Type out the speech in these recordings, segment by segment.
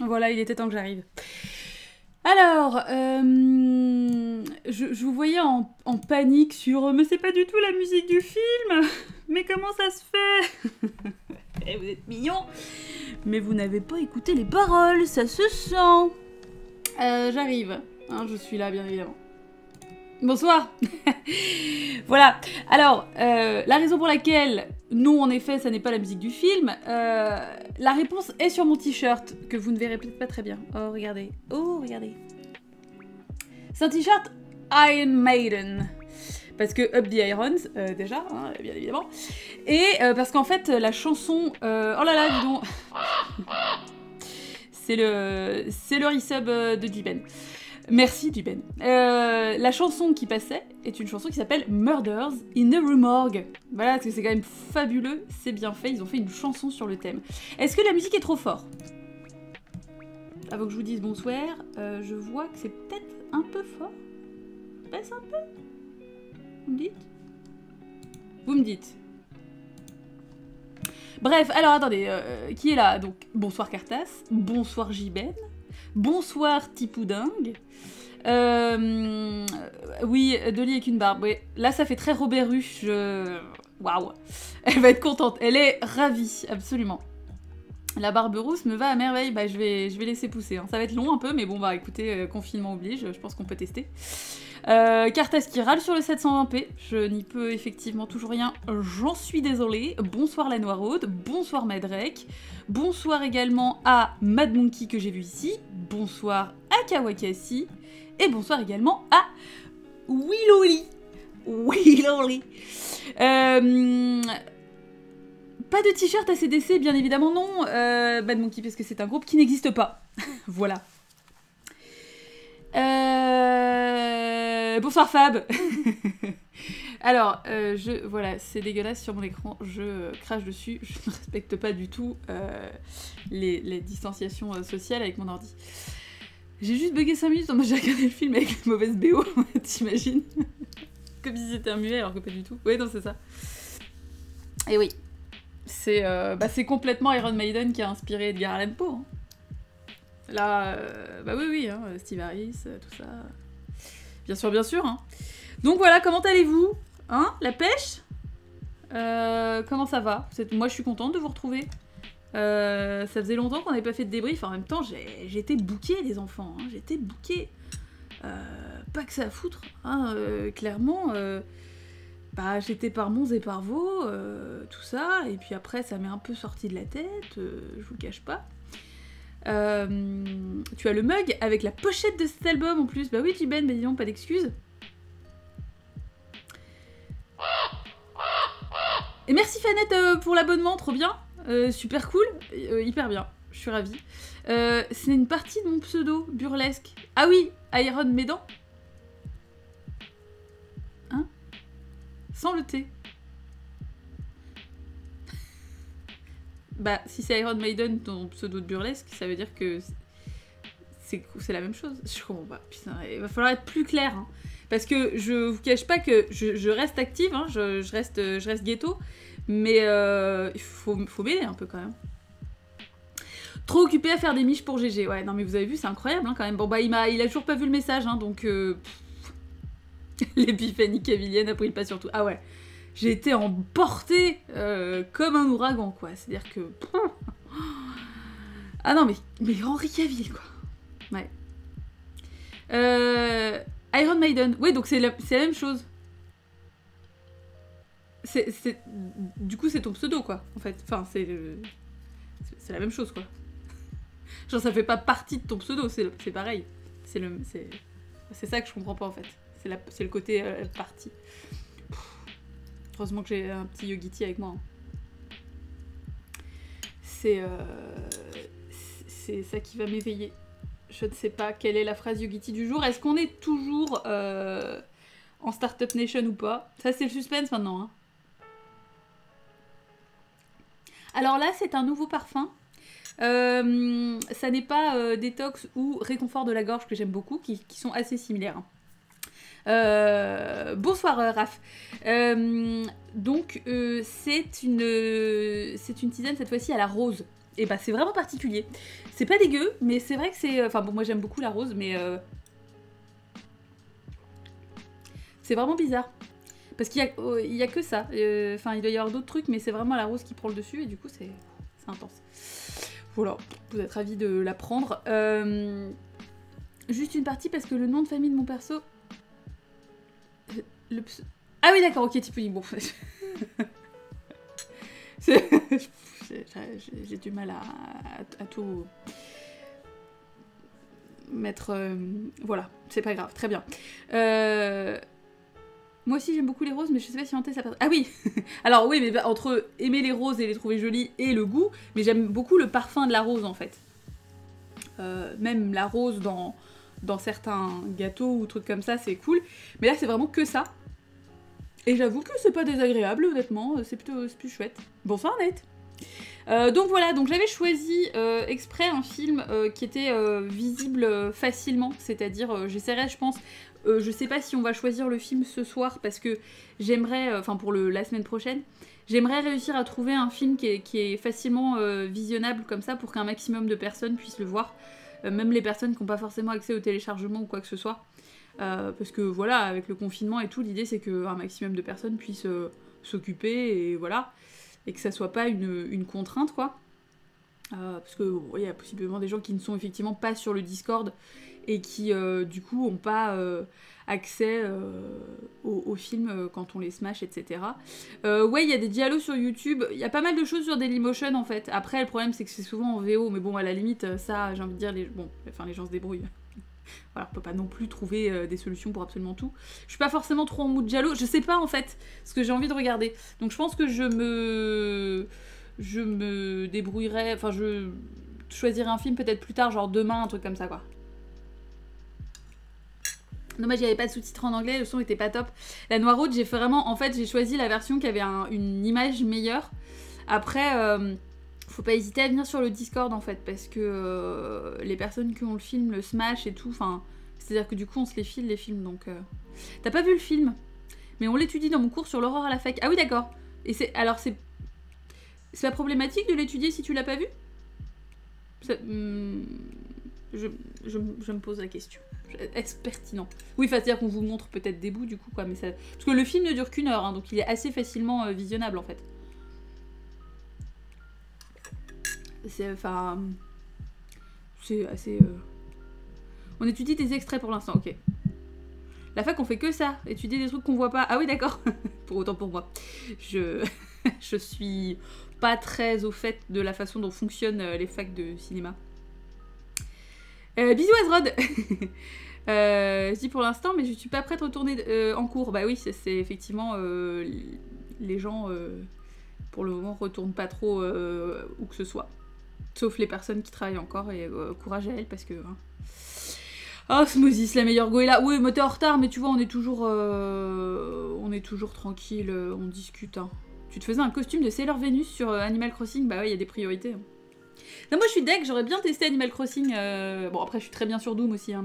Voilà, il était temps que j'arrive. Alors, je vous voyais en panique sur mais c'est pas du tout la musique du film. Mais comment ça se fait? Et vous êtes mignons. Mais vous n'avez pas écouté les paroles, ça se sent. J'arrive. Hein, je suis là, bien évidemment. Bonsoir. Voilà. Alors, la raison pour laquelle, non, en effet, ça n'est pas la musique du film, la réponse est sur mon t-shirt, que vous ne verrez peut-être pas très bien. Oh, regardez. Oh, regardez. C'est un t-shirt Iron Maiden. Parce que Up the Irons, déjà, hein, bien évidemment. Et parce qu'en fait, la chanson... oh là là, dis donc. C'est le resub de Jiben. Merci Jiben. La chanson qui passait est une chanson qui s'appelle Murders in a Rue Morgue. Voilà, parce que c'est quand même fabuleux, c'est bien fait, ils ont fait une chanson sur le thème. Est-ce que la musique est trop fort? Avant que je vous dise bonsoir, je vois que c'est peut-être un peu fort. Baisse un peu. Vous me dites? Vous me dites. Bref, alors attendez, qui est là? Donc, bonsoir Cartas, bonsoir Jiben, bonsoir Tipoudingue. Oui, Dolly avec une barbe, oui. Là, ça fait très Robert Ruche, waouh. Elle va être contente, elle est ravie, absolument. La barbe rousse me va à merveille, bah je vais laisser pousser. Hein. Ça va être long un peu, mais bon, bah écoutez, confinement oblige, je pense qu'on peut tester. Cartas qui râle sur le 720p, je n'y peux effectivement toujours rien, j'en suis désolée. Bonsoir la Noiraude, bonsoir Madrek, bonsoir également à Mad Monkey que j'ai vu ici, bonsoir à Kawakasi, et bonsoir également à Willoli. Willoli. Pas de t-shirt ACDC, bien évidemment non, Mad Monkey, parce que c'est un groupe qui n'existe pas. Voilà. Bonsoir Fab. Alors, voilà, c'est dégueulasse sur mon écran, je crache dessus, je ne respecte pas du tout les distanciations sociales avec mon ordi. J'ai juste bugué 5 minutes, moi j'ai regardé le film avec la mauvaise BO, t'imagines? Comme si c'était un muet alors que pas du tout. Oui, non, c'est ça. Et oui. C'est complètement Iron Maiden qui a inspiré Edgar Allan Poe. Hein. Là, bah oui, hein, Steve Harris, tout ça. Bien sûr. Hein. Donc voilà, comment allez-vous? Hein? La pêche? Comment ça va? Moi, je suis contente de vous retrouver. Ça faisait longtemps qu'on n'avait pas fait de débrief. En même temps, j'étais bookée, les enfants. Hein. J'étais bookée. Pas que ça à foutre. Hein, clairement... Bah, j'étais par Mons et par Vaux, tout ça, et puis après ça m'est un peu sorti de la tête, je vous le cache pas. Tu as le mug avec la pochette de cet album en plus, bah oui Jiben, mais disons pas d'excuses. Et merci Fanette pour l'abonnement, trop bien, super cool, hyper bien, je suis ravie. C'est une partie de mon pseudo burlesque. Ah oui, Iron Maiden. Hein? Sans le T. Bah, si c'est Iron Maiden, ton pseudo de burlesque, ça veut dire que c'est la même chose. Je comprends pas. Putain, il va falloir être plus clair. Hein. Parce que je vous cache pas que je reste active, hein, je reste ghetto, mais il faut m'aider un peu quand même. Trop occupé à faire des miches pour GG. Ouais, non mais vous avez vu, c'est incroyable hein, quand même. Bon bah il a toujours pas vu le message, hein, donc... L'épiphanie cavilienne a pris le pas sur tout. Ah ouais, j'ai été emportée comme un ouragan, quoi. C'est-à-dire que... Ah non, mais Henri Cavill, quoi. Ouais. Iron Maiden. Oui, donc c'est la même chose. Du coup, c'est ton pseudo, quoi, en fait. Enfin, c'est la même chose, quoi. Genre, ça fait pas partie de ton pseudo, c'est pareil. C'est ça que je comprends pas, en fait. C'est le côté parti. Heureusement que j'ai un petit Yogiti avec moi. Hein. C'est ça qui va m'éveiller. Je ne sais pas quelle est la phrase Yogiti du jour. Est-ce qu'on est toujours en Startup Nation ou pas? Ça, c'est le suspense maintenant. Hein. Alors là, c'est un nouveau parfum. Ça n'est pas détox ou réconfort de la gorge que j'aime beaucoup, qui sont assez similaires. Hein. Bonsoir Raph. Donc c'est une tisane cette fois-ci à la rose. et bah c'est vraiment particulier. C'est pas dégueu, mais c'est vrai que c'est... Enfin bon, moi j'aime beaucoup la rose, mais... c'est vraiment bizarre. Parce qu'il y a que ça. Enfin, il doit y avoir d'autres trucs, mais c'est vraiment la rose qui prend le dessus, et du coup c'est intense. Voilà, vous êtes ravis de l'apprendre. Juste une partie, parce que le nom de famille de mon perso... Ah oui, d'accord, ok, Tipouni, bon... J'ai du mal à tout mettre... voilà, c'est pas grave, très bien. Moi aussi j'aime beaucoup les roses, mais je sais pas si en thé ça passe... Ah oui. Alors oui, mais entre aimer les roses et les trouver jolies et le goût, mais j'aime beaucoup le parfum de la rose en fait. Même la rose dans certains gâteaux ou trucs comme ça, c'est cool. Mais là c'est vraiment que ça. Et j'avoue que c'est pas désagréable, honnêtement, c'est plus chouette. Bonsoir Annette. Donc voilà, donc j'avais choisi exprès un film qui était visible facilement, c'est-à-dire j'essaierai, je pense, je sais pas si on va choisir le film ce soir parce que j'aimerais, enfin pour la semaine prochaine, j'aimerais réussir à trouver un film qui est facilement visionnable comme ça pour qu'un maximum de personnes puissent le voir, même les personnes qui n'ont pas forcément accès au téléchargement ou quoi que ce soit. Parce que voilà, avec le confinement et tout, l'idée c'est qu'un maximum de personnes puissent s'occuper et voilà, et que ça soit pas une contrainte quoi. Parce que bon, y a possiblement des gens qui ne sont effectivement pas sur le Discord et qui du coup ont pas accès aux films quand on les smash, etc. Ouais, il y a des dialos sur YouTube, il y a pas mal de choses sur Dailymotion en fait. Après, le problème c'est que c'est souvent en VO, mais bon, à la limite, ça, j'ai envie de dire, les gens se débrouillent. Voilà, on peut pas non plus trouver des solutions pour absolument tout. Je suis pas forcément trop en mood giallo, je sais pas en fait ce que j'ai envie de regarder. Donc je pense que je me débrouillerai, enfin je choisirai un film peut-être plus tard, genre demain, un truc comme ça quoi. Dommage, il n'y avait pas de sous-titres en anglais, le son était pas top. La Noiraude, j'ai choisi la version qui avait une image meilleure. Après, faut pas hésiter à venir sur le Discord en fait, parce que les personnes qui ont le film le smash et tout, enfin, c'est-à-dire que du coup on se les file les films, donc... T'as pas vu le film? Mais on l'étudie dans mon cours sur l'horreur à la fac. Ah oui d'accord. Et c'est pas problématique de l'étudier si tu l'as pas vu? Je me pose la question. Est-ce pertinent? Oui, c'est-à-dire qu'on vous montre peut-être des bouts du coup quoi, mais ça... Parce que le film ne dure qu'1 heure, hein, donc il est assez facilement visionnable en fait. C'est assez... On étudie des extraits pour l'instant, ok. La fac, on fait que ça, étudier des trucs qu'on voit pas. Ah oui, d'accord. Autant pour moi. Je suis pas très au fait de la façon dont fonctionnent les facs de cinéma. Bisous Azrod. Je dis pour l'instant, mais je suis pas prête à retourner en cours. Bah oui, c'est effectivement... les gens, pour le moment, retournent pas trop où que ce soit. Sauf les personnes qui travaillent encore, et courage à elles, parce que... Hein. Oh, Smoothie, la meilleure goéla. Oui, mais t'es en retard, mais tu vois, on est toujours tranquille, on discute. Hein. Tu te faisais un costume de Sailor Venus sur Animal Crossing? Bah ouais, il y a des priorités. Hein. Non, moi je suis deg, j'aurais bien testé Animal Crossing. Bon, après, je suis très bien sur Doom aussi, hein,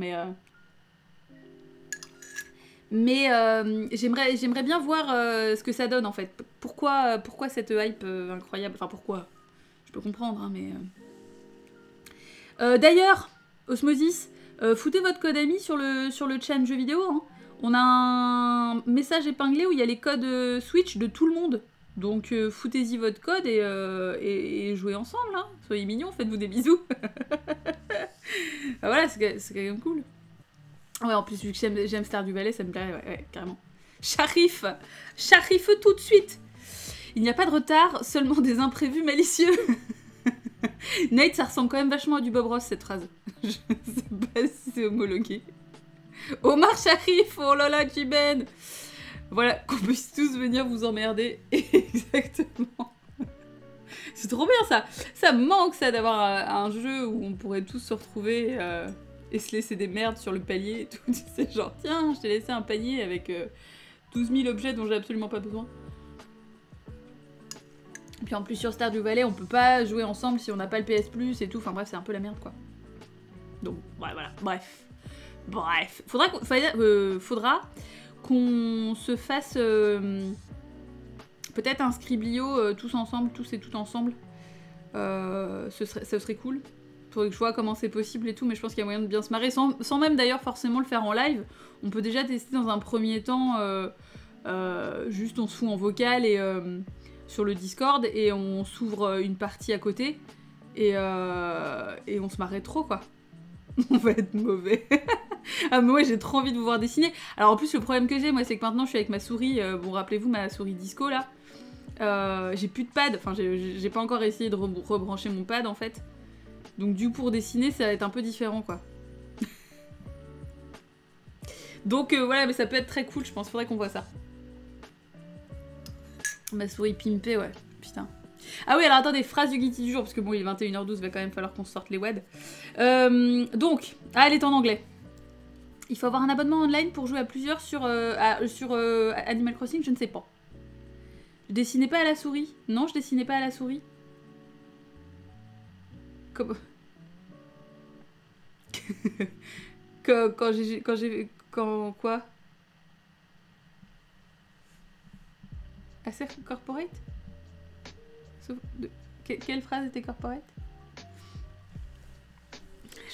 mais j'aimerais bien voir ce que ça donne, en fait. Pourquoi cette hype incroyable? Enfin, pourquoi? Je peux comprendre, hein, mais... D'ailleurs, Osmosis, foutez votre code ami sur le chat jeux vidéo. Hein. On a un message épinglé où il y a les codes Switch de tout le monde. Donc foutez-y votre code et jouez ensemble. Hein. Soyez mignons, faites-vous des bisous. Ah, voilà, c'est quand même cool. Ouais, en plus, vu que j'aime Stardew Valley, ça me plairait, ouais, carrément. Charif tout de suite. Il n'y a pas de retard, seulement des imprévus malicieux. Nate, ça ressemble quand même vachement à du Bob Ross, cette phrase. Je sais pas si c'est homologué. Omar Sharif, oh là là, Jiben. Voilà, qu'on puisse tous venir vous emmerder. Exactement. C'est trop bien, ça. Ça me manque, ça, d'avoir un jeu où on pourrait tous se retrouver et se laisser des merdes sur le palier et tout. C'est genre, tiens, je t'ai laissé un panier avec 12 000 objets dont j'ai absolument pas besoin. Puis en plus sur Stardew Valley, on peut pas jouer ensemble si on n'a pas le PS Plus et tout. Enfin bref, c'est un peu la merde quoi. Donc ouais, voilà, bref. Faudra qu'on se fasse peut-être un Scriblio tous ensemble, tous et toutes ensemble. ça serait cool. Faudrait que je vois comment c'est possible et tout, mais je pense qu'il y a moyen de bien se marrer, sans même d'ailleurs forcément le faire en live. On peut déjà tester dans un premier temps, juste on se fout en vocal et sur le Discord, et on s'ouvre une partie à côté, et on se marrait trop, quoi. On va être mauvais. Ah mais ouais, j'ai trop envie de vous voir dessiner. Alors en plus, le problème que j'ai, moi, c'est que maintenant je suis avec ma souris, bon, rappelez-vous ma souris disco là. J'ai plus de pad, enfin j'ai pas encore essayé de rebrancher mon pad en fait. Donc du coup pour dessiner ça va être un peu différent quoi. Donc voilà, mais ça peut être très cool, je pense, faudrait qu'on voit ça. Ma souris pimpée, ouais, putain. Ah oui, alors attendez, phrase du Guilty du jour, parce que bon, il est 21h12, va quand même falloir qu'on sorte les WED. Donc, elle est en anglais. Il faut avoir un abonnement online pour jouer à plusieurs sur Animal Crossing, je ne sais pas. Je dessinais pas à la souris. Non, je dessinais pas à la souris. Comme... quand quoi? Asset corporate? Quelle phrase était corporate?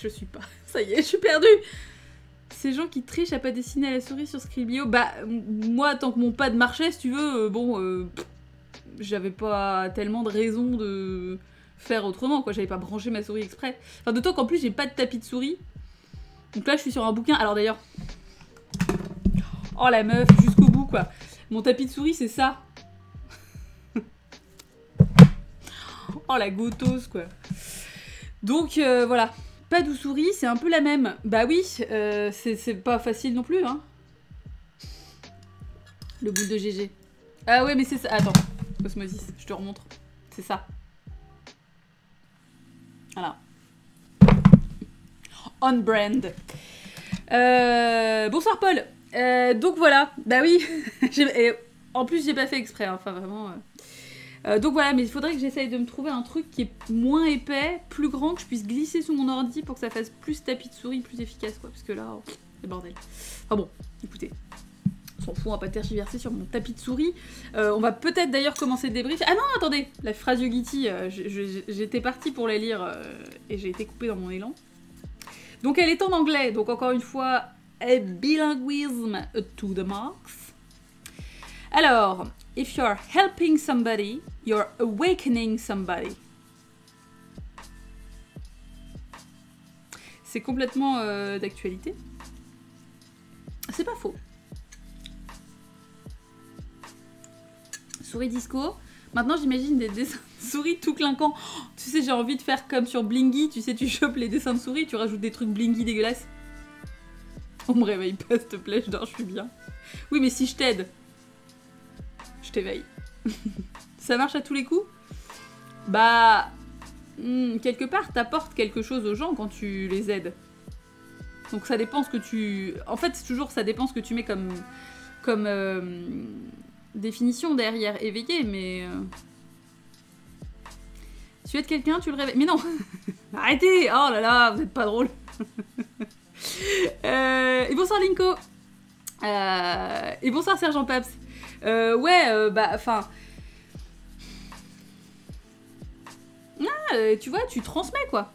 Je suis pas. Ça y est, je suis perdue. Ces gens qui trichent à pas dessiner à la souris sur Scribio, bah moi tant que mon pad marchait, si tu veux, j'avais pas tellement de raison de faire autrement, quoi. J'avais pas branché ma souris exprès. Enfin, d'autant qu'en plus j'ai pas de tapis de souris. Donc là je suis sur un bouquin. Alors d'ailleurs, oh la meuf, jusqu'au bout quoi. Mon tapis de souris c'est ça. Oh la gotose quoi. Donc voilà. Pad ou souris, c'est un peu la même. Bah oui, c'est pas facile non plus, hein. Le boule de GG. Ah ouais, mais c'est ça. Attends, Osmosis, je te remontre. C'est ça. Voilà. On brand. Bonsoir Paul. Donc voilà. Bah oui. Et en plus, j'ai pas fait exprès. Hein. Enfin, vraiment... donc voilà, mais il faudrait que j'essaye de me trouver un truc qui est moins épais, plus grand, que je puisse glisser sous mon ordi pour que ça fasse plus tapis de souris, plus efficace, quoi. Parce que là, oh, c'est bordel. Enfin bon, écoutez, on s'en fout, on va pas tergiverser sur mon tapis de souris. On va peut-être d'ailleurs commencer le débrief. Ah non, attendez, la phrase Yogiti, j'étais partie pour la lire et j'ai été coupée dans mon élan. Donc elle est en anglais, donc encore une fois, bilinguisme to the max. Alors, if you're helping somebody, you're awakening somebody. C'est complètement d'actualité. C'est pas faux. Souris disco. Maintenant, j'imagine des dessins de souris tout clinquants. Oh, tu sais, j'ai envie de faire comme sur Blingy. Tu sais, tu chopes les dessins de souris, tu rajoutes des trucs Blingy dégueulasses. On me réveille pas, s'il te plaît, je dors, je suis bien. Oui, mais si je t'aide... Je t'éveille. Ça marche à tous les coups? Bah... quelque part, t'apportes quelque chose aux gens quand tu les aides. Donc ça dépend ce que tu... En fait, c'est toujours ça dépend ce que tu mets comme définition derrière éveillé, mais... Tu aides quelqu'un, tu le réveilles... Mais non. Arrêtez. Oh là là, vous êtes pas drôle. Et bonsoir Linko. Et bonsoir Sergent Paps. Bah, enfin... tu vois, tu transmets, quoi.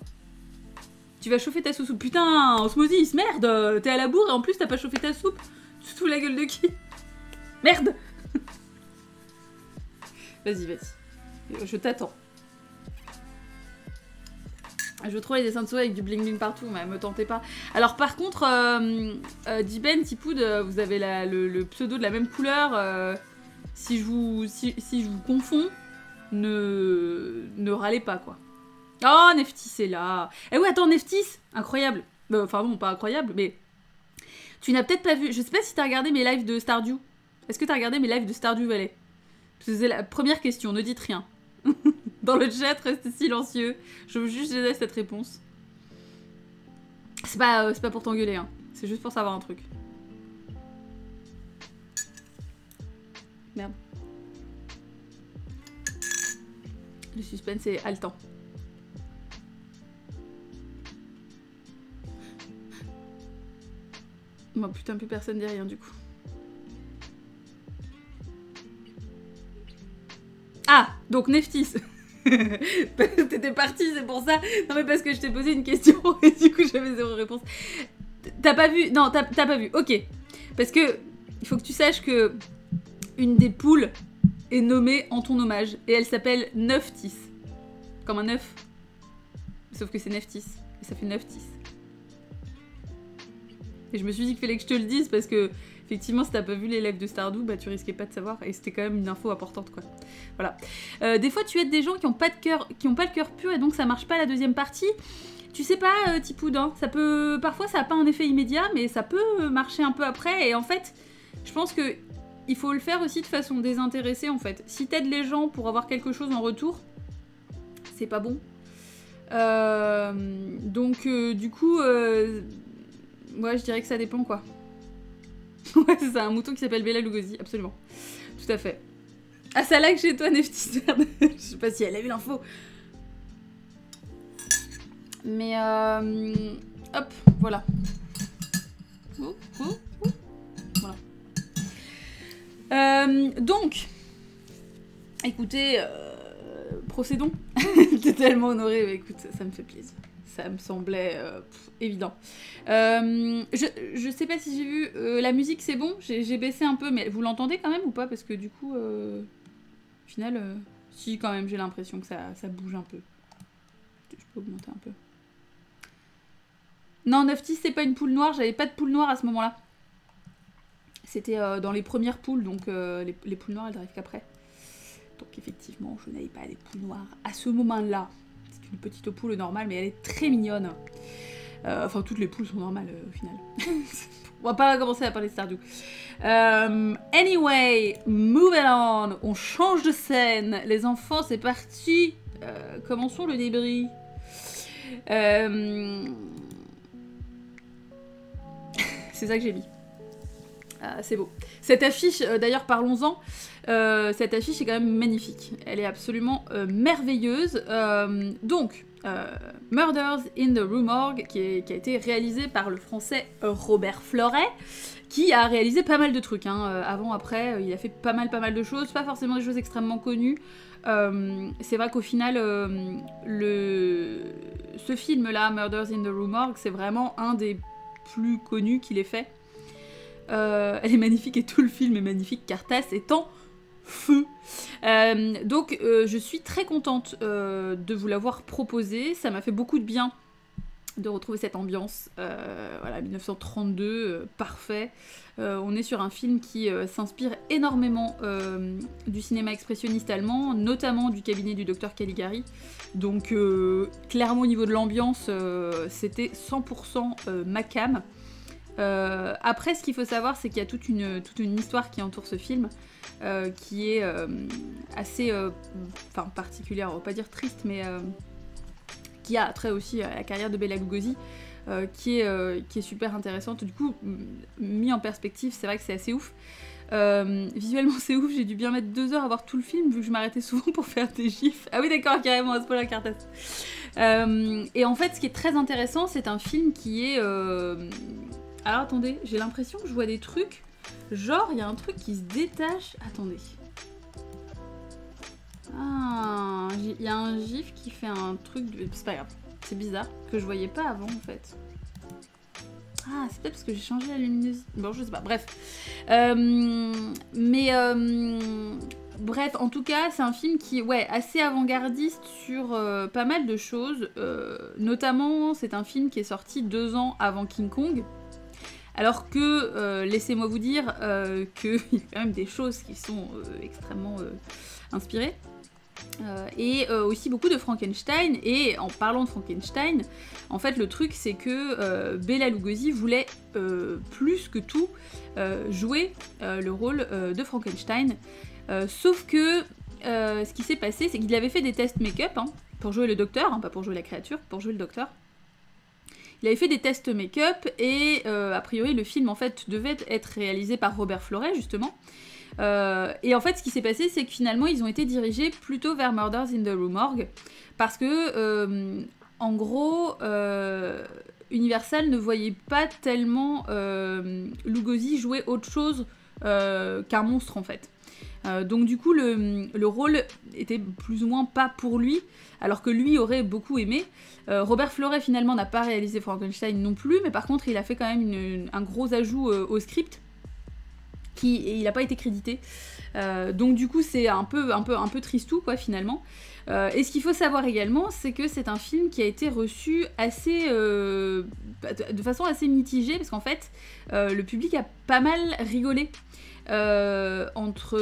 Tu vas chauffer ta soupe. Putain, Osmosis, merde. T'es à la bourre et en plus, t'as pas chauffé ta soupe. Tu te fous la gueule de qui? Merde. Vas-y, vas-y. Je t'attends. Je veux trop les dessins de souris avec du bling bling partout, mais me tentez pas. Alors par contre, Diben, Tipoud, vous avez le pseudo de la même couleur. Si je vous confonds, ne râlez pas, quoi. Oh, Neftis est là. Eh ouais, attends, Neftis, incroyable. Enfin bon, pas incroyable, mais tu n'as peut-être pas vu. Je sais pas si t'as regardé mes lives de Stardew. Est-ce que t'as regardé mes lives de Stardew Valley? C'est la première question, ne dites rien. Dans le chat, restez silencieux. Je veux juste aider cette réponse. C'est pas pour t'engueuler, hein. C'est juste pour savoir un truc. Merde. Le suspense est haletant. Bon, putain, plus personne dit rien, du coup. Ah, donc Neftis. T'étais partie, c'est pour ça. Non mais parce que je t'ai posé une question et du coup j'avais zéro réponse. T'as pas vu? Non, t'as pas vu. Ok. Parce que il faut que tu saches que une des poules est nommée en ton hommage et elle s'appelle Neuftis. Comme un œuf. Sauf que c'est Neftis. Et ça fait Neuftis. Et je me suis dit qu'il fallait que je te le dise parce que effectivement, si t'as pas vu les lives de Stardew, bah tu risquais pas de savoir et c'était quand même une info importante quoi. Voilà. Des fois, tu aides des gens qui ont pas de cœur pur et donc ça marche pas la deuxième partie. Tu sais pas, Tipoud, hein, ça peut parfois ça a pas un effet immédiat, mais ça peut marcher un peu après. Et en fait, je pense que il faut le faire aussi de façon désintéressée en fait. Si t'aides les gens pour avoir quelque chose en retour, c'est pas bon. Donc du coup, ouais, je dirais que ça dépend quoi. Ouais, c'est ça, un mouton qui s'appelle Bella Lugosi, absolument. Tout à fait. Ah, ça like chez toi, Neftisterne. Je sais pas si elle a eu l'info. Mais hop, voilà. Voilà. Donc, écoutez, procédons. T'es tellement honorée, écoute, ça me fait plaisir. Ça me semblait évident. Je sais pas si j'ai vu... la musique, c'est bon, j'ai baissé un peu, mais vous l'entendez quand même ou pas? Parce que du coup, au final, si quand même, j'ai l'impression que ça bouge un peu. Je peux augmenter un peu. Non, Neuftis, c'est pas une poule noire, j'avais pas de poule noire à ce moment-là. C'était dans les premières poules, donc les poules noires, elles arrivent qu'après. Donc effectivement, je n'avais pas des poules noires à ce moment-là. C'est une petite poule normale, mais elle est très mignonne. Enfin, toutes les poules sont normales au final. On va pas commencer à parler de Stardew. Anyway, moving on. On change de scène. Les enfants, c'est parti. Commençons le débris. C'est ça que j'ai mis. C'est beau. Cette affiche, d'ailleurs, parlons-en. Cette affiche est quand même magnifique. Elle est absolument merveilleuse. Donc, Murders in the Rue Morgue, qui a été réalisé par le français Robert Fleuret, qui a réalisé pas mal de trucs. Hein. Avant, après, il a fait pas mal de choses. Pas forcément des choses extrêmement connues. C'est vrai qu'au final, ce film-là, Murders in the Rue Morgue, c'est vraiment un des plus connus qu'il ait fait. Elle est magnifique et tout le film est magnifique car Tass est en feu. Donc je suis très contente de vous l'avoir proposé. Ça m'a fait beaucoup de bien de retrouver cette ambiance. Voilà, 1932, parfait. On est sur un film qui s'inspire énormément du cinéma expressionniste allemand, notamment du cabinet du docteur Caligari. Donc clairement au niveau de l'ambiance, c'était 100% ma cam. Après, ce qu'il faut savoir, c'est qu'il y a toute une histoire qui entoure ce film, qui est assez particulière, on va pas dire triste, mais qui a trait aussi à la carrière de Bela Lugosi, qui est super intéressante. Du coup, mis en perspective, c'est vrai que c'est assez ouf. Visuellement, c'est ouf, j'ai dû bien mettre 2 heures à voir tout le film, vu que je m'arrêtais souvent pour faire des gifs. Ah oui, d'accord, carrément, à ce point-là, Cartas. Et en fait, ce qui est très intéressant, c'est un film qui est... Alors attendez, j'ai l'impression que je vois des trucs. Genre, il y a un truc qui se détache. Attendez. Ah, il y a un gif qui fait un truc. C'est pas grave, c'est bizarre. Que je voyais pas avant en fait. Ah, c'est peut-être parce que j'ai changé la luminosité. Bon, je sais pas, bref. Bref, en tout cas, c'est un film qui est assez avant-gardiste sur pas mal de choses. Notamment, c'est un film qui est sorti 2 ans avant King Kong. Alors que, laissez-moi vous dire qu'il y a quand même des choses qui sont extrêmement inspirées. Et aussi beaucoup de Frankenstein. Et en parlant de Frankenstein, en fait, le truc, c'est que Bela Lugosi voulait plus que tout jouer le rôle de Frankenstein. Sauf que ce qui s'est passé, c'est qu'il avait fait des tests make-up pour jouer le docteur, pas pour jouer la créature, pour jouer le docteur. Il avait fait des tests make-up et a priori le film en fait devait être réalisé par Robert Fleuret justement. Et en fait ce qui s'est passé c'est que finalement ils ont été dirigés plutôt vers Murders in the Rue Morgue parce que en gros Universal ne voyait pas tellement Lugosi jouer autre chose qu'un monstre en fait. Donc du coup le rôle était plus ou moins pas pour lui, alors que lui aurait beaucoup aimé. Robert Florey finalement n'a pas réalisé Frankenstein non plus, mais par contre il a fait quand même un gros ajout au script, et il n'a pas été crédité. Donc du coup c'est un peu tristou quoi finalement. Et ce qu'il faut savoir également, c'est que c'est un film qui a été reçu de façon assez mitigée, parce qu'en fait le public a pas mal rigolé. Entre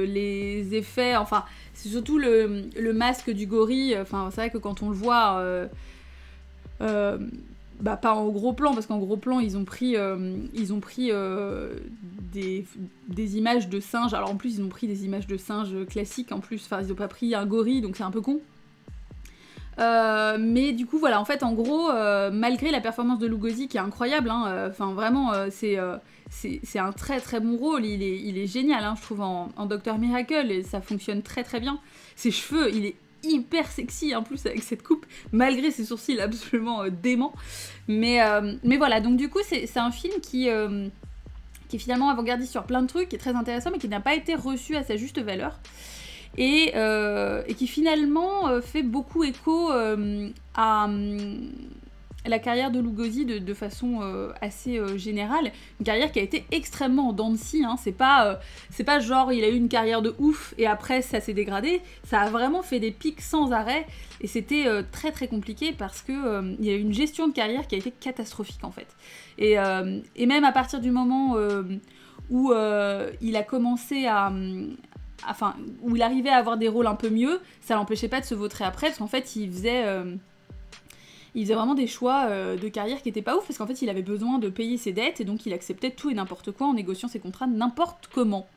les effets, enfin c'est surtout le masque du gorille, enfin c'est vrai que quand on le voit pas en gros plan, parce qu'en gros plan ils ont pris des images de singes, alors en plus ils ont pris des images de singes classiques en plus, enfin ils ont pas pris un gorille donc c'est un peu con. Mais du coup voilà, en fait en gros malgré la performance de Lugosi qui est incroyable, enfin vraiment c'est un très très bon rôle, il est génial je trouve en Dr Miracle, et ça fonctionne très très bien. Ses cheveux, il est hyper sexy en plus avec cette coupe, malgré ses sourcils absolument déments. Mais voilà, donc du coup c'est un film qui est finalement avant-gardiste sur plein de trucs, qui est très intéressant, mais qui n'a pas été reçu à sa juste valeur. Et qui finalement fait beaucoup écho à la carrière de Lugosi de façon assez générale. Une carrière qui a été extrêmement en dents de scie, c'est pas genre il a eu une carrière de ouf et après ça s'est dégradé. Ça a vraiment fait des pics sans arrêt, et c'était très très compliqué parce que il y a eu une gestion de carrière qui a été catastrophique en fait. Et même à partir du moment où il a commencé où il arrivait à avoir des rôles un peu mieux, ça l'empêchait pas de se vautrer après, parce qu'en fait il faisait vraiment des choix de carrière qui étaient pas ouf, parce qu'en fait il avait besoin de payer ses dettes, et donc il acceptait tout et n'importe quoi en négociant ses contrats n'importe comment.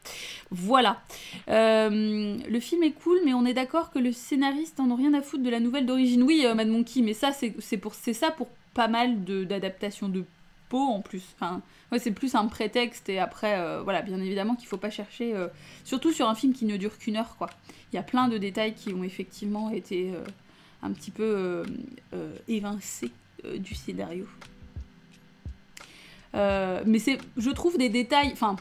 Voilà. Le film est cool, mais on est d'accord que le scénariste en a rien à foutre de la nouvelle d'origine. Oui, Mad Monkey, mais ça c'est ça pour pas mal d'adaptations de Poe en plus. Enfin, ouais, c'est plus un prétexte, et après, voilà, bien évidemment qu'il faut pas chercher, surtout sur un film qui ne dure qu'une heure, quoi. Il y a plein de détails qui ont effectivement été un petit peu évincés du scénario. Mais je trouve des détails, enfin,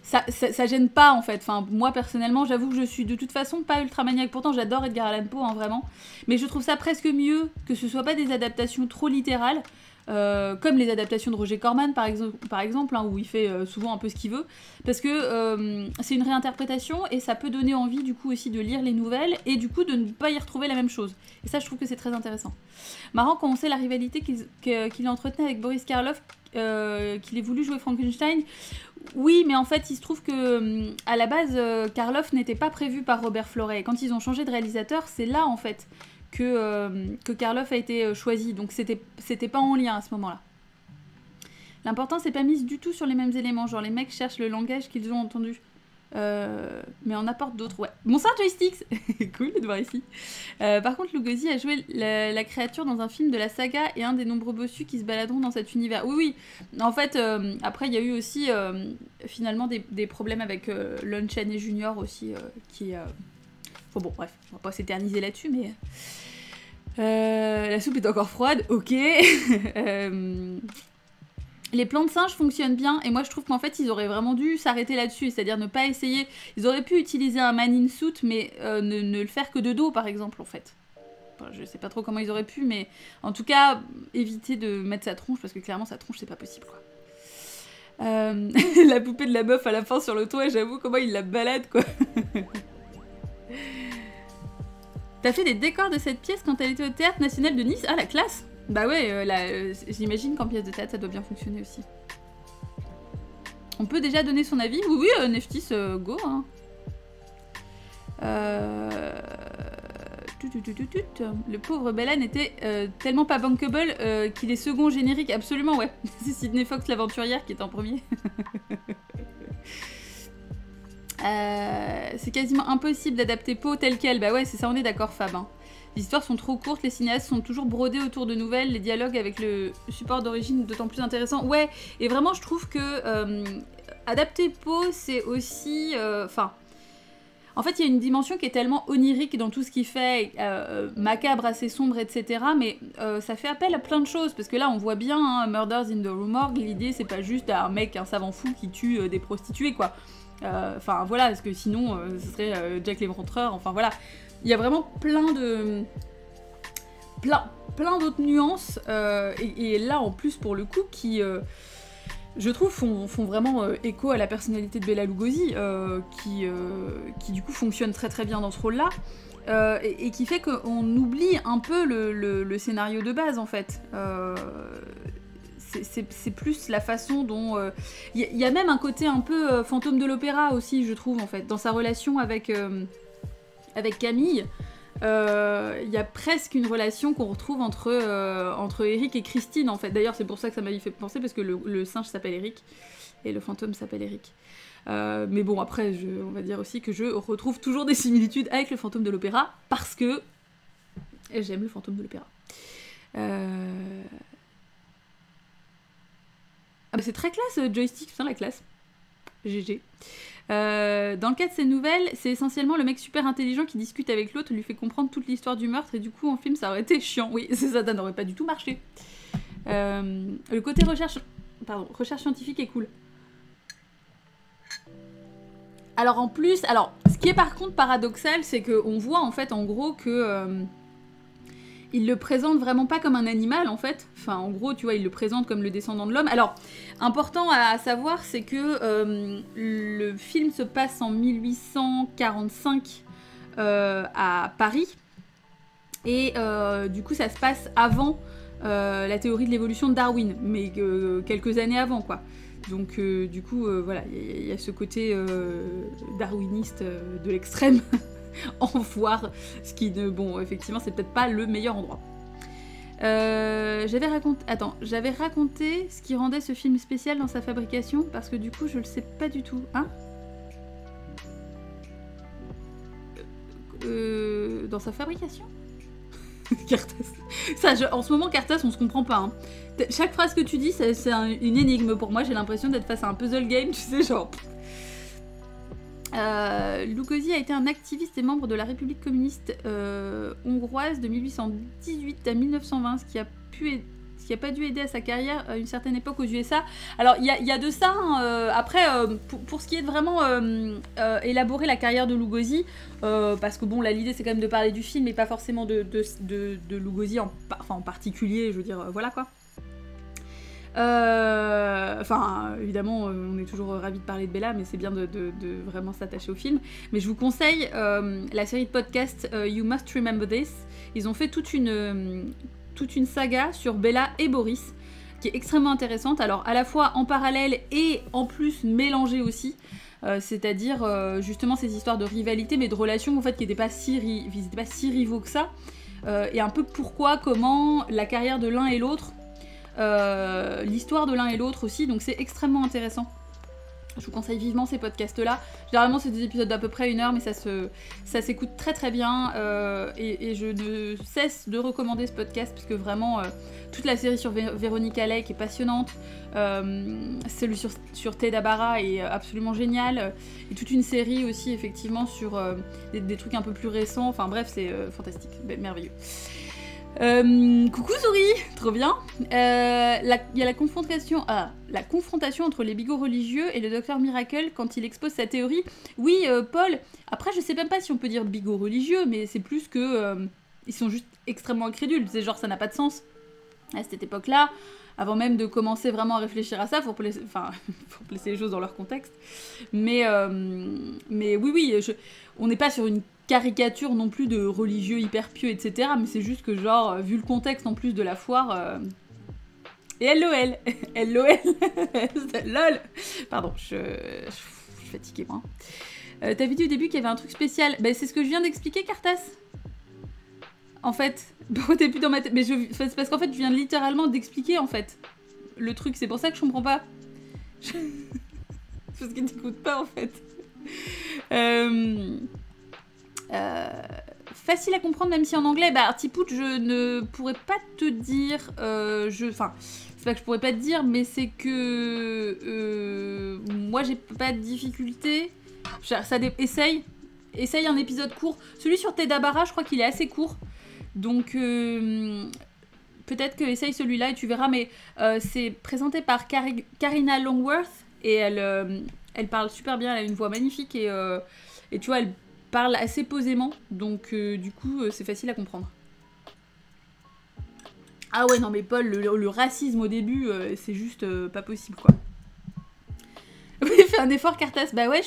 ça gêne pas en fait. Enfin, moi personnellement, j'avoue que je suis de toute façon pas ultra maniaque. Pourtant, j'adore Edgar Allan Poe, vraiment. Mais je trouve ça presque mieux que ce soit pas des adaptations trop littérales. Comme les adaptations de Roger Corman par exemple où il fait souvent un peu ce qu'il veut, parce que c'est une réinterprétation, et ça peut donner envie du coup aussi de lire les nouvelles, et du coup de ne pas y retrouver la même chose, et ça je trouve que c'est très intéressant. Marrant quand on sait la rivalité qu'il entretenait avec Boris Karloff, qu'il ait voulu jouer Frankenstein. Oui, mais en fait il se trouve que à la base Karloff n'était pas prévu par Robert Florey, et quand ils ont changé de réalisateur, c'est là en fait que Karloff a été choisi, donc c'était pas en lien à ce moment-là. L'important c'est pas mise du tout sur les mêmes éléments, genre les mecs cherchent le langage qu'ils ont entendu, mais en apportent d'autres, ouais. Bonsoir Joysticks. Cool de te voir ici. Par contre Lugosi a joué la créature dans un film de la saga, et un des nombreux bossus qui se baladeront dans cet univers. Oui, en fait, après il y a eu aussi finalement des problèmes avec Lon Chaney Jr. aussi, qui... Bon, bref, on va pas s'éterniser là-dessus, mais... la soupe est encore froide, ok. Les plans de singes fonctionnent bien, et moi je trouve qu'en fait ils auraient vraiment dû s'arrêter là-dessus, c'est-à-dire ne pas essayer... Ils auraient pu utiliser un man in suit, mais ne le faire que de dos, par exemple, en fait. Enfin, je sais pas trop comment ils auraient pu, mais en tout cas, éviter de mettre sa tronche, parce que clairement sa tronche c'est pas possible, quoi. La poupée de la meuf à la fin sur le toit, j'avoue comment il la balade, quoi. T'as fait des décors de cette pièce quand elle était au Théâtre National de Nice? Ah, la classe! Bah ouais, j'imagine qu'en pièce de théâtre, ça doit bien fonctionner aussi. On peut déjà donner son avis? Oui, Neftis, go, hein. Le pauvre Bellan était tellement pas bankable qu'il est second générique, absolument, ouais. C'est Sidney Fox l'aventurière qui est en premier. C'est quasiment impossible d'adapter Poe tel quel. Bah ouais, c'est ça, on est d'accord, Fab. Hein. Les histoires sont trop courtes, les cinéastes sont toujours brodés autour de nouvelles, les dialogues avec le support d'origine d'autant plus intéressants. Ouais, et vraiment, je trouve que adapter Poe, c'est aussi... En fait, il y a une dimension qui est tellement onirique dans tout ce qu'il fait, macabre, assez sombre, etc. Mais ça fait appel à plein de choses, parce que là, on voit bien, hein, Murders in the Rue Morgue, l'idée, c'est pas juste un mec, un savant fou qui tue des prostituées, quoi. Enfin, voilà, parce que sinon, ce serait Jack l'Éventreur, enfin, voilà. Il y a vraiment plein d'autres nuances, et là, en plus, pour le coup, qui... je trouve font vraiment écho à la personnalité de Bela Lugosi, qui du coup fonctionne très très bien dans ce rôle-là, et qui fait qu'on oublie un peu le scénario de base en fait. C'est plus la façon dont... y a même un côté un peu fantôme de l'opéra aussi, je trouve, en fait, dans sa relation avec Camille. Il y a presque une relation qu'on retrouve entre Eric et Christine en fait. D'ailleurs c'est pour ça que ça m'a fait penser, parce que le singe s'appelle Eric et le fantôme s'appelle Eric. Mais bon, après on va dire aussi que je retrouve toujours des similitudes avec le fantôme de l'opéra, parce que j'aime le fantôme de l'opéra. Ah bah c'est très classe, joystick, putain la classe. GG. Dans le cas de ces nouvelles, c'est essentiellement le mec super intelligent qui discute avec l'autre, lui fait comprendre toute l'histoire du meurtre, et du coup en film ça aurait été chiant. Oui, c'est ça n'aurait pas du tout marché. Le côté recherche scientifique est cool. Alors en plus, ce qui est par contre paradoxal, c'est qu'on voit en fait en gros que il le présente vraiment pas comme un animal en fait. Enfin en gros tu vois, il le présente comme le descendant de l'homme. Alors important à savoir, c'est que le film se passe en 1845 à Paris, et du coup ça se passe avant la théorie de l'évolution de Darwin, mais quelques années avant quoi. Donc du coup voilà, il y a ce côté darwiniste de l'extrême en voir, ce qui bon effectivement c'est peut-être pas le meilleur endroit. J'avais raconté ce qui rendait ce film spécial dans sa fabrication, parce que du coup je le sais pas du tout, hein. Dans sa fabrication. Cartas. En ce moment, Cartas, on se comprend pas. Hein. Chaque phrase que tu dis, c'est une énigme pour moi. J'ai l'impression d'être face à un puzzle game, tu sais, genre. Lugosi a été un activiste et membre de la République communiste hongroise de 1818 à 1920, ce qui a pas dû aider à sa carrière à une certaine époque aux USA. Alors, il y a de ça. Hein, après, pour ce qui est de vraiment élaborer la carrière de Lugosi, parce que bon, là, l'idée, c'est quand même de parler du film et pas forcément de Lugosi en particulier, je veux dire, voilà quoi. Évidemment, on est toujours ravis de parler de Bella, mais c'est bien de vraiment s'attacher au film. Mais je vous conseille la série de podcasts You Must Remember This. Ils ont fait toute une saga sur Bella et Boris, qui est extrêmement intéressante. Alors, à la fois en parallèle et en plus mélangée aussi. C'est-à-dire, justement, ces histoires de rivalité, mais de relations, en fait, qui n'étaient pas si rivaux que ça. Et un peu pourquoi, comment, la carrière de l'un et l'autre, l'histoire de l'un et l'autre aussi, donc c'est extrêmement intéressant. Je vous conseille vivement ces podcasts-là. Généralement, c'est des épisodes d'à peu près 1 heure, mais ça s'écoute très très bien. Et je ne cesse de recommander ce podcast, parce que vraiment, toute la série sur Véronica Lake est passionnante. Celui sur Ted Barra est absolument génial. Et toute une série aussi, effectivement, sur des trucs un peu plus récents. Enfin bref, c'est fantastique, merveilleux. Coucou souris, trop bien. Il y a la confrontation entre les bigots religieux et le docteur Miracle quand il expose sa théorie. Oui, Paul, après je sais même pas si on peut dire bigots religieux, mais c'est plus que ils sont juste extrêmement incrédules. C'est genre ça n'a pas de sens à cette époque-là. Avant même de commencer vraiment à réfléchir à ça, faut placer les choses dans leur contexte. Mais oui, on n'est pas sur une caricature non plus de religieux hyper pieux, etc. Mais c'est juste que genre, vu le contexte en plus de la foire... Et LOL LOL LOL. Pardon, je suis fatiguée moi. T'as vu au début qu'il y avait un truc spécial. Ben, c'est ce que je viens d'expliquer, Cartas. En fait, t'es plus dans ma tête. Mais c'est parce qu'en fait, je viens littéralement d'expliquer en fait le truc. C'est pour ça que je comprends pas. Parce qu'il t'écoute pas en fait. Facile à comprendre même si en anglais, bah Tipout, je ne pourrais pas te dire, enfin, c'est pas que je pourrais pas te dire, mais c'est que moi j'ai pas de difficulté, essaye essaye un épisode court. Celui sur Ted Barra, je crois qu'il est assez court. Donc, peut-être que essaye celui-là et tu verras. Mais c'est présenté par Karina Longworth. Et elle parle super bien, elle a une voix magnifique. Et tu vois, elle parle assez posément. Donc, du coup, c'est facile à comprendre. Ah ouais, non mais Paul, le racisme au début, c'est juste pas possible, quoi. Oui, fais un effort, Cartas. Bah ouais,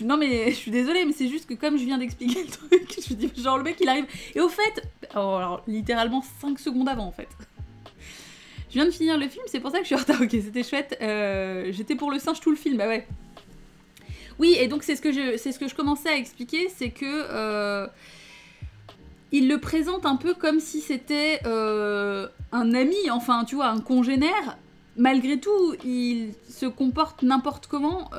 non mais je suis désolée, mais c'est juste que comme je viens d'expliquer le truc, je me dis genre le mec il arrive. Et au fait, alors littéralement 5 secondes avant en fait. Je viens de finir le film, c'est pour ça que je suis en retard. Ok, c'était chouette. J'étais pour le singe tout le film, bah ouais. Oui, et donc c'est ce que je commençais à expliquer, c'est que il le présente un peu comme si c'était un ami, enfin tu vois, un congénère. Malgré tout, il se comporte n'importe comment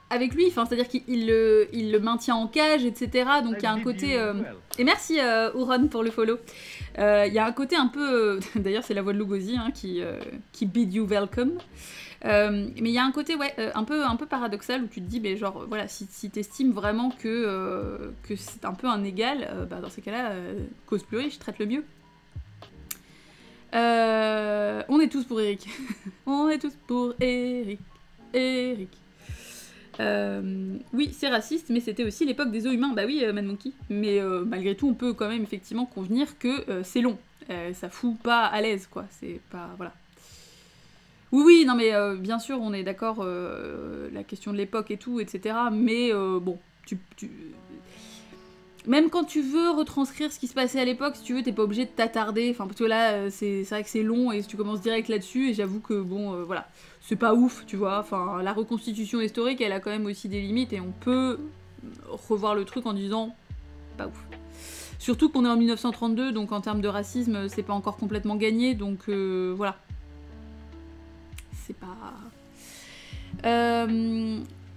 avec lui, enfin, c'est-à-dire qu'il le maintient en cage, etc. Donc il y a un côté... Et merci Ouron pour le follow. Il y a un côté un peu... D'ailleurs, c'est la voix de Lugosi hein, qui bid you welcome. Mais il y a un côté un peu paradoxal où tu te dis, mais genre, voilà, si t'estimes vraiment que c'est un peu un égal, bah, dans ces cas-là, cause plus riche, traite le mieux. On est tous pour Eric. On est tous pour Eric. Oui, c'est raciste, mais c'était aussi l'époque des os humains. Bah oui, Mad Monkey. Mais malgré tout, on peut quand même effectivement convenir que c'est long. Ça fout pas à l'aise, quoi. C'est pas... Voilà. Oui, non mais bien sûr, on est d'accord, la question de l'époque et tout, etc. Mais bon, même quand tu veux retranscrire ce qui se passait à l'époque, si tu veux, t'es pas obligé de t'attarder. Enfin, parce que là, c'est vrai que c'est long et tu commences direct là-dessus. Et j'avoue que, bon, voilà, c'est pas ouf, tu vois. Enfin, la reconstitution historique, elle a quand même aussi des limites. Et on peut revoir le truc en disant, pas ouf. Surtout qu'on est en 1932, donc en termes de racisme, c'est pas encore complètement gagné. Donc, voilà. C'est pas...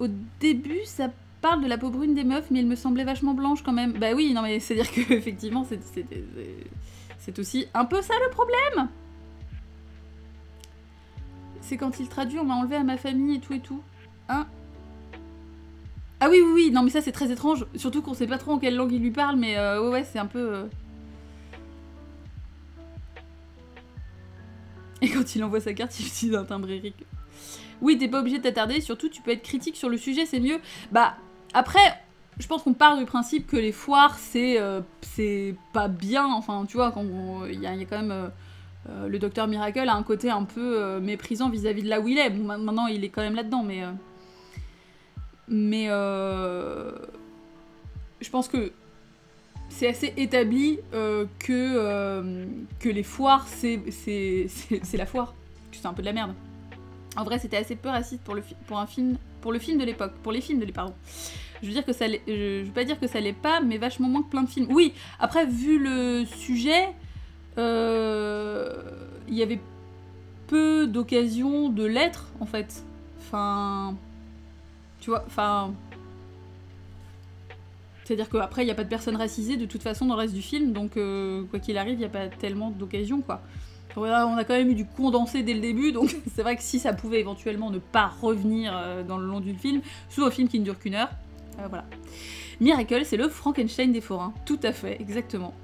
Au début, ça parle de la peau brune des meufs, mais il me semblait vachement blanche quand même. Bah oui, non mais c'est-à-dire que effectivement, c'est aussi un peu ça le problème. C'est quand il traduit, on m'a enlevé à ma famille et tout. Hein? Ah oui, non mais ça c'est très étrange. Surtout qu'on sait pas trop en quelle langue il lui parle, mais ouais, c'est un peu... Et quand il envoie sa carte, il utilise un timbre Eric. Oui, t'es pas obligé de t'attarder, surtout tu peux être critique sur le sujet, c'est mieux. Bah, après, je pense qu'on part du principe que les foires, c'est pas bien, enfin, tu vois, quand il y a quand même... le Docteur Miracle a un côté un peu méprisant vis-à-vis de là où il est. Bon, maintenant, il est quand même là-dedans, mais... je pense que c'est assez établi que les foires, c'est la foire. Que c'est un peu de la merde. En vrai, c'était assez peu raciste pour le film de l'époque. Pour les films de l'époque, pardon. Je veux dire que ça je veux pas dire que ça l'est pas, mais vachement moins que plein de films. Oui, après, vu le sujet, il y avait peu d'occasions de l'être, en fait. Enfin... Tu vois, enfin... C'est-à-dire qu'après, il n'y a pas de personnes racisées de toute façon dans le reste du film, donc quoi qu'il arrive, il n'y a pas tellement d'occasions, quoi. On a quand même eu du condensé dès le début, donc c'est vrai que si ça pouvait éventuellement ne pas revenir dans le long du film, soit au film qui ne dure qu'une heure, voilà. Miracle, c'est le Frankenstein des forains, tout à fait, exactement.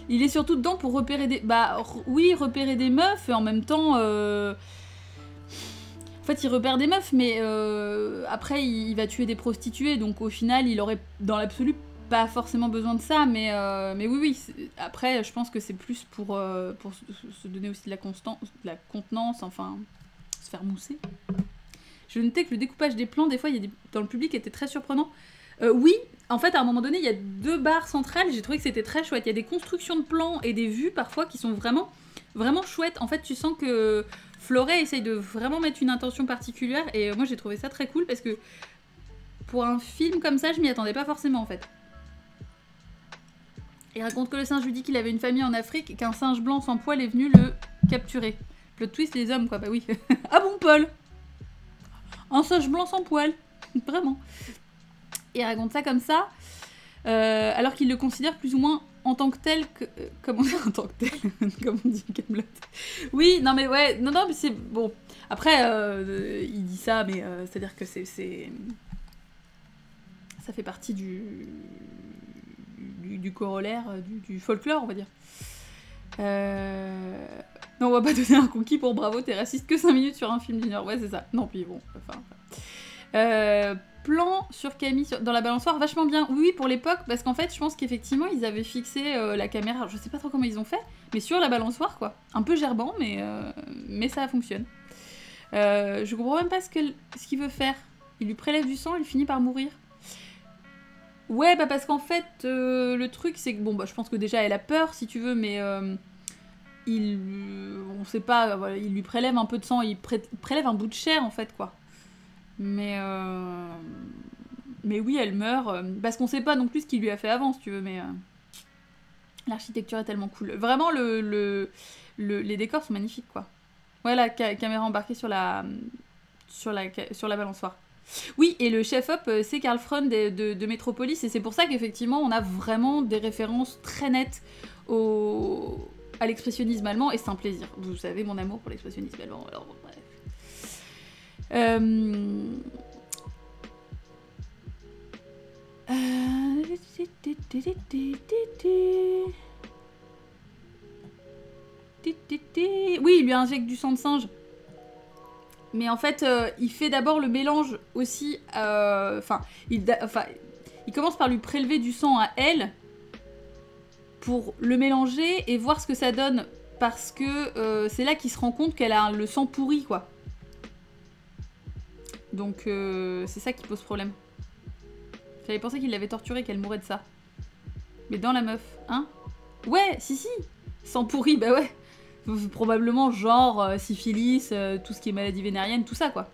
Il est surtout dedans pour repérer des... Bah oui, repérer des meufs, et en même temps... En fait, il repère des meufs, mais après, il va tuer des prostituées, donc au final, il aurait, dans l'absolu, pas forcément besoin de ça, mais oui, après, je pense que c'est plus pour se donner aussi de la contenance, enfin, se faire mousser. Je notais que le découpage des plans, des fois, dans le public, était très surprenant. Oui, en fait, à un moment donné, il y a 2 barres centrales, j'ai trouvé que c'était très chouette. Il y a des constructions de plans et des vues, parfois, qui sont vraiment, vraiment chouettes. En fait, tu sens que Floret essaye de vraiment mettre une intention particulière, et moi, j'ai trouvé ça très cool, parce que pour un film comme ça, je m'y attendais pas forcément, en fait. Il raconte que le singe lui dit qu'il avait une famille en Afrique et qu'un singe blanc sans poil est venu le capturer. Plot twist, les hommes, quoi, bah oui. Ah bon, Paul? Un singe blanc sans poil. Vraiment. Et il raconte ça comme ça, alors qu'il le considère plus ou moins en tant que tel, comme on dit en tant que tel, comme on dit Kaamelott. Oui, non mais ouais, non mais c'est bon. Après, il dit ça, mais c'est-à-dire que ça fait partie du corollaire, du folklore, on va dire. Non, on va pas donner un conquis pour bravo, t'es raciste que 5 minutes sur un film d'une heure. Ouais, c'est ça. Non, puis bon, enfin... plan sur Camille dans la balançoire, vachement bien. Oui, pour l'époque, parce qu'en fait, je pense qu'effectivement, ils avaient fixé la caméra, je sais pas trop comment ils ont fait, mais sur la balançoire, quoi. Un peu gerbant, mais ça fonctionne. Je comprends même pas ce qu'il veut faire. Il lui prélève du sang, il finit par mourir. Ouais, bah parce qu'en fait, le truc, c'est que, bon, bah je pense que déjà, elle a peur, si tu veux, mais... on sait pas, voilà, il lui prélève un peu de sang, il prélève un bout de chair, en fait, quoi. Mais oui, elle meurt, parce qu'on sait pas non plus ce qu'il lui a fait avant, si tu veux, mais l'architecture est tellement cool. Vraiment, les décors sont magnifiques, quoi. Ouais, la caméra embarquée sur la balançoire. Oui, et le chef-op, c'est Karl Freund de Metropolis, et c'est pour ça qu'effectivement, on a vraiment des références très nettes à l'expressionnisme allemand, et c'est un plaisir. Vous savez mon amour pour l'expressionnisme allemand, alors bon, bref. Oui, il lui injecte du sang de singe. Mais en fait, il fait d'abord le mélange aussi... il commence par lui prélever du sang à elle pour le mélanger et voir ce que ça donne. Parce que c'est là qu'il se rend compte qu'elle a le sang pourri, quoi. Donc c'est ça qui pose problème. J'avais pensé qu'il l'avait torturée, qu'elle mourrait de ça. Mais dans la meuf, hein? Ouais, si. Sang pourri, bah ouais. Probablement genre syphilis, tout ce qui est maladie vénérienne, tout ça, quoi.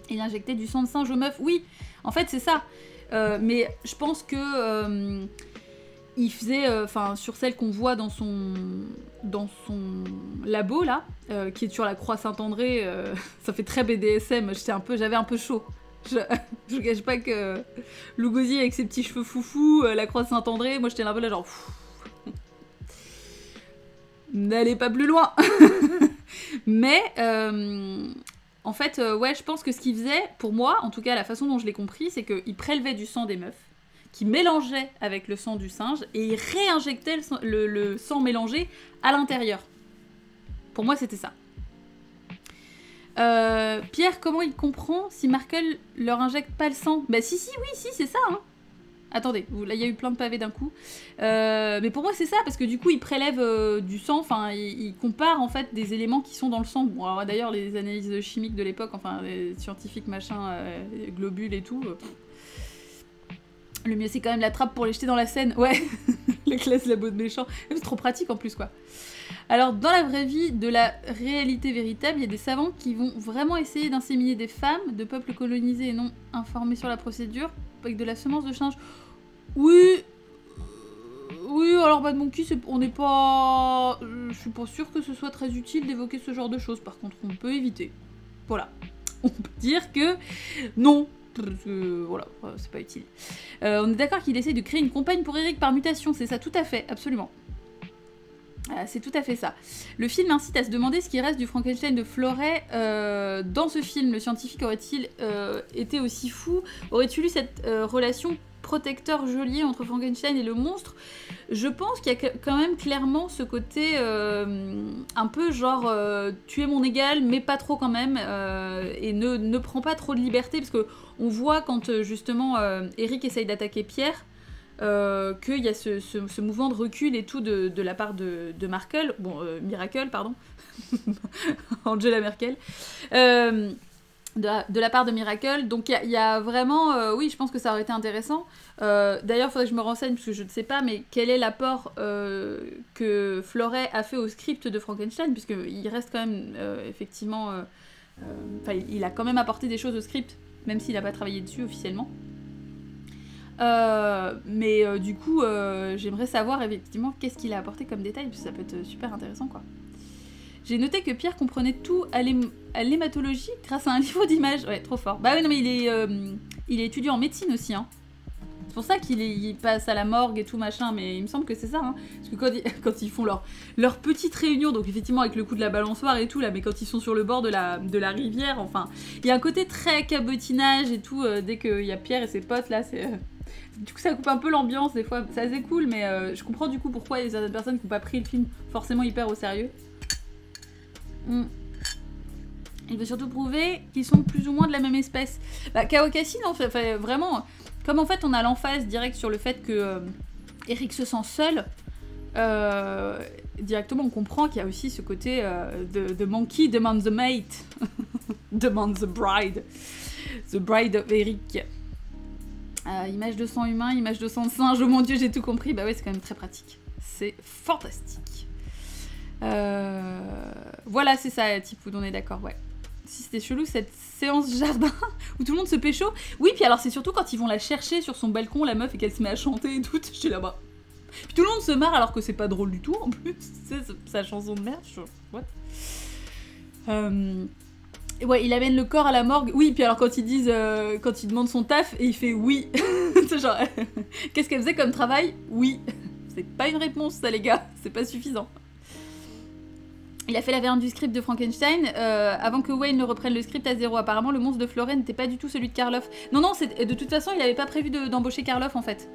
Il injectait du sang de singe aux meufs. Oui, en fait, c'est ça. Mais je pense que... il faisait... sur celle qu'on voit dans son labo, là, qui est sur la croix Saint-André, ça fait très BDSM, j'avais un peu chaud. Je cache pas que Lugosi avec ses petits cheveux foufous, la croix Saint-André, moi j'étais un peu là genre... N'allez pas plus loin. Mais en fait, ouais, je pense que ce qu'il faisait, pour moi, en tout cas la façon dont je l'ai compris, c'est qu'il prélevait du sang des meufs, qui mélangeait avec le sang du singe, et il réinjectait le sang mélangé à l'intérieur. Pour moi, c'était ça. Pierre, comment il comprend si Markel leur injecte pas le sang? Bah si, c'est ça, hein. Attendez, là il y a eu plein de pavés d'un coup. Mais pour moi c'est ça, parce que du coup il prélève du sang, enfin il compare en fait des éléments qui sont dans le sang. Bon, d'ailleurs les analyses chimiques de l'époque, enfin les scientifiques machin, les globules et tout. Le mieux c'est quand même la trappe pour les jeter dans la Seine. Ouais, le classe labo de méchant. C'est trop pratique en plus, quoi. Alors dans la vraie vie de la réalité véritable, il y a des savants qui vont vraiment essayer d'inséminer des femmes de peuples colonisés et non informés sur la procédure avec de la semence de singe. Oui, alors Bad Monkey, on n'est pas... Je suis pas sûre que ce soit très utile d'évoquer ce genre de choses, par contre on peut éviter. Voilà. On peut dire que non, parce que voilà, c'est pas utile. On est d'accord qu'il essaie de créer une compagne pour Eric par mutation, c'est ça, tout à fait, absolument. C'est tout à fait ça. Le film incite à se demander ce qui reste du Frankenstein de Floret. Dans ce film, le scientifique aurait-il été aussi fou? Aurait-il eu cette relation protecteur-geôlier entre Frankenstein et le monstre? Je pense qu'il y a quand même clairement ce côté un peu genre tu es mon égal mais pas trop quand même, et ne prends pas trop de liberté, parce que on voit quand justement Eric essaye d'attaquer Pierre, qu'il y a ce mouvement de recul et tout de la part de Markel, Miracle, pardon, Angela Merkel, de la part de Miracle, donc il y a vraiment, oui, je pense que ça aurait été intéressant. D'ailleurs, il faudrait que je me renseigne, parce que je ne sais pas, mais quel est l'apport que Floret a fait au script de Frankenstein, puisqu'il reste quand même, effectivement, il a quand même apporté des choses au script, même s'il n'a pas travaillé dessus officiellement. Mais du coup, j'aimerais savoir effectivement qu'est-ce qu'il a apporté comme détail, parce que ça peut être super intéressant, quoi. J'ai noté que Pierre comprenait tout à l'hématologie grâce à un livre d'images. Ouais, trop fort. Bah oui, non mais il est étudiant en médecine aussi, hein. pour ça qu'il passe à la morgue et tout machin, mais il me semble que c'est ça, hein. Parce que quand ils font leur petite réunion, donc effectivement avec le coup de la balançoire et tout là, mais quand ils sont sur le bord de la rivière, enfin, il y a un côté très cabotinage et tout, dès qu'il y a Pierre et ses potes là, c'est... Du coup ça coupe un peu l'ambiance des fois, c'est assez cool, mais je comprends du coup pourquoi il y a certaines personnes qui n'ont pas pris le film forcément hyper au sérieux. Il veut surtout prouver qu'ils sont plus ou moins de la même espèce. Bah, Kawakasi, non, vraiment, comme en fait on a l'emphase directe sur le fait que Eric se sent seul, directement on comprend qu'il y a aussi ce côté de Monkey demande the mate, demande the bride of Eric. Image de sang humain, image de sang de singe, oh mon dieu, j'ai tout compris. Bah ouais, c'est quand même très pratique. C'est fantastique. Voilà, c'est ça, Tipoud, on est d'accord, ouais. Si c'était chelou cette séance jardin où tout le monde se pécho. Oui, puis alors c'est surtout quand ils vont la chercher sur son balcon, la meuf, et qu'elle se met à chanter et tout, j'étais là-bas. Puis tout le monde se marre alors que c'est pas drôle du tout en plus. C'est sa chanson de merde, what? Ouais, il amène le corps à la morgue. Oui, puis alors quand ils disent, quand ils demandent son taf, et il fait oui. C'est genre, qu'est-ce qu'elle faisait comme travail? Oui. C'est pas une réponse ça les gars, c'est pas suffisant. Il a fait la variante du script de Frankenstein avant que Wayne ne reprenne le script à zéro. Apparemment, le monstre de Floret n'était pas du tout celui de Karloff. Non, de toute façon, il n'avait pas prévu d'embaucher Karloff en fait.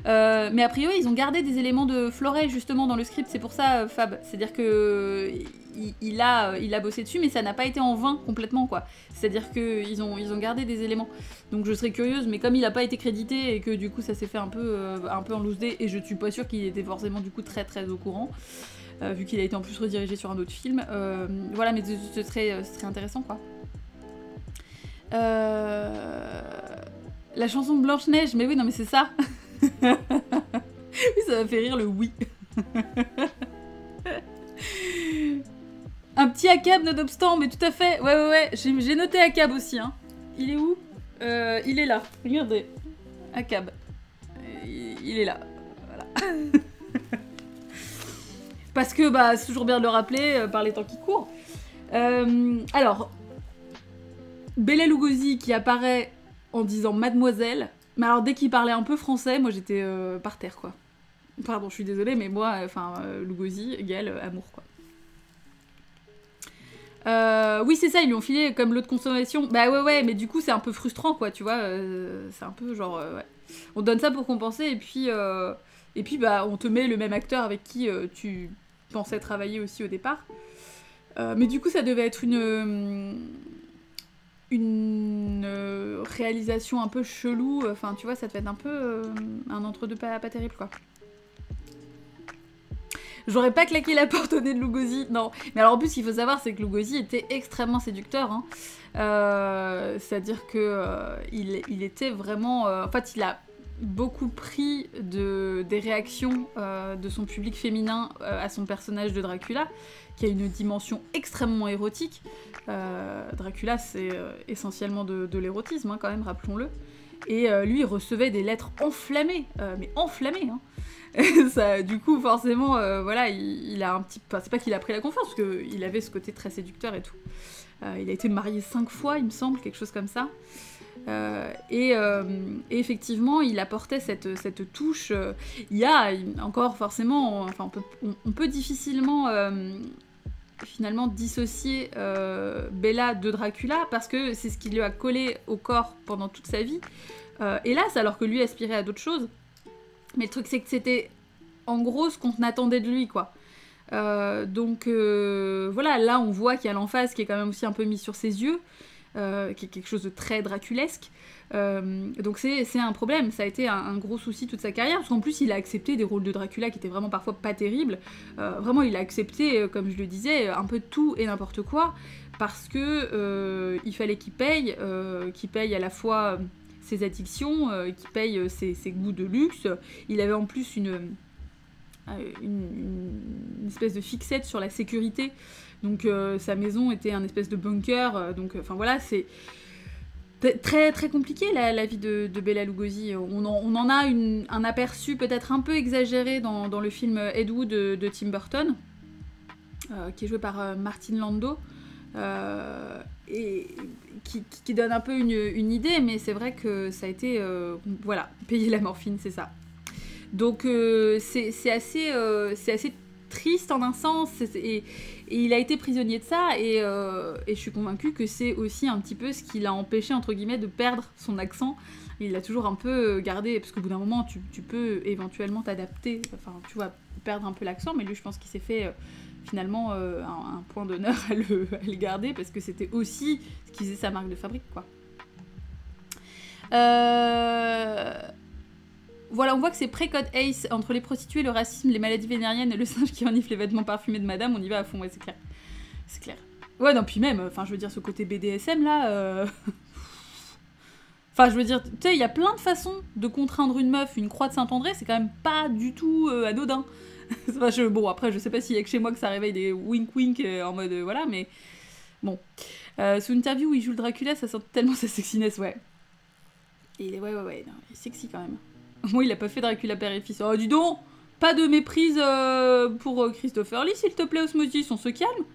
Mais a priori, ils ont gardé des éléments de Floret justement dans le script. C'est pour ça, Fab. C'est-à-dire que il a bossé dessus, mais ça n'a pas été en vain complètement, quoi. C'est-à-dire qu'ils ont gardé des éléments. Donc je serais curieuse, mais comme il n'a pas été crédité et que du coup ça s'est fait un peu en loose day, et je suis pas sûre qu'il était forcément du coup très au courant. Vu qu'il a été en plus redirigé sur un autre film. Voilà, mais ce serait intéressant, quoi. La chanson Blanche-Neige, mais oui, non, mais c'est ça. Oui, ça m'a fait rire le oui. Un petit ACAB nonobstant, mais tout à fait. Ouais, j'ai noté ACAB aussi, hein. Il est où? Il est là, regardez. ACAB. Il est là, voilà. Parce que bah, c'est toujours bien de le rappeler par les temps qui courent. Alors, Bela Lugosi qui apparaît en disant mademoiselle, mais alors dès qu'il parlait un peu français, moi j'étais par terre quoi. Pardon, je suis désolée, mais moi, Lugosi égale amour quoi. Oui, c'est ça, ils lui ont filé comme l'autre consommation. Bah ouais, mais du coup c'est un peu frustrant quoi, tu vois. C'est un peu genre, ouais. On donne ça pour compenser et puis bah on te met le même acteur avec qui tu pensais travailler aussi au départ. Mais du coup, ça devait être une réalisation un peu chelou. Enfin, tu vois, ça devait être un peu un entre-deux pas terrible, quoi. J'aurais pas claqué la porte au nez de Lugosi, non. Mais alors en plus, ce qu'il faut savoir, c'est que Lugosi était extrêmement séducteur. Hein. C'est-à-dire que il était vraiment... en fait, il a beaucoup pris des réactions de son public féminin à son personnage de Dracula, qui a une dimension extrêmement érotique. Dracula, c'est essentiellement de l'érotisme, hein, quand même, rappelons-le. Et lui, il recevait des lettres enflammées, mais enflammées, hein. Ça, du coup, forcément, voilà, il a un petit... Enfin, c'est pas qu'il a pris la confiance, parce qu'il avait ce côté très séducteur et tout. Il a été marié 5 fois, il me semble, quelque chose comme ça. Et effectivement, il apportait cette touche. Il y a encore forcément, enfin, on peut difficilement finalement dissocier Bela de Dracula parce que c'est ce qui lui a collé au corps pendant toute sa vie. Hélas, alors que lui aspirait à d'autres choses. Mais le truc, c'est que c'était en gros ce qu'on attendait de lui, quoi. Donc voilà, là on voit qu'il y a l'emphase qui est quand même aussi un peu mise sur ses yeux. Qui est quelque chose de très draculesque. Donc c'est un problème, ça a été un gros souci toute sa carrière, parce qu'en plus il a accepté des rôles de Dracula qui étaient vraiment parfois pas terribles. Vraiment il a accepté, comme je le disais, un peu tout et n'importe quoi, parce que il fallait qu'il paye à la fois ses addictions, qu'il paye ses goûts de luxe. Il avait en plus une espèce de fixette sur la sécurité. Donc sa maison était un espèce de bunker, donc enfin voilà, c'est très très compliqué la vie de Bela Lugosi. On en a un aperçu peut-être un peu exagéré dans le film Ed Wood de Tim Burton, qui est joué par Martin Landau, et qui donne un peu une idée, mais c'est vrai que ça a été, voilà, payer la morphine, c'est ça. Donc c'est assez triste en un sens, et il a été prisonnier de ça, et je suis convaincue que c'est aussi un petit peu ce qui l'a empêché, entre guillemets, de perdre son accent. Il l'a toujours un peu gardé, parce qu'au bout d'un moment, tu peux éventuellement t'adapter, enfin, tu vois, perdre un peu l'accent, mais lui, je pense qu'il s'est fait finalement un point d'honneur à le garder, parce que c'était aussi ce qui faisait sa marque de fabrique, quoi. Voilà, on voit que c'est pré-code ACE, entre les prostituées, le racisme, les maladies vénériennes et le singe qui renifle les vêtements parfumés de madame, on y va à fond, ouais, c'est clair. C'est clair. Ouais, non, puis même, enfin, je veux dire, ce côté BDSM, là... Enfin, je veux dire, tu sais, il y a plein de façons de contraindre une meuf, une croix de Saint-André, c'est quand même pas du tout anodin. Enfin, bon, après, je sais pas s'il y a que chez moi que ça réveille des wink-wink en mode, voilà, mais... Bon. Sous une interview où il joue le Dracula, ça sent tellement sa sexiness, ouais. Et il est, ouais, non, il est sexy quand même. Moi, il a pas fait Dracula père et fils. Oh, dis donc, pas de méprise pour Christopher Lee, s'il te plaît, Osmosis, on se calme.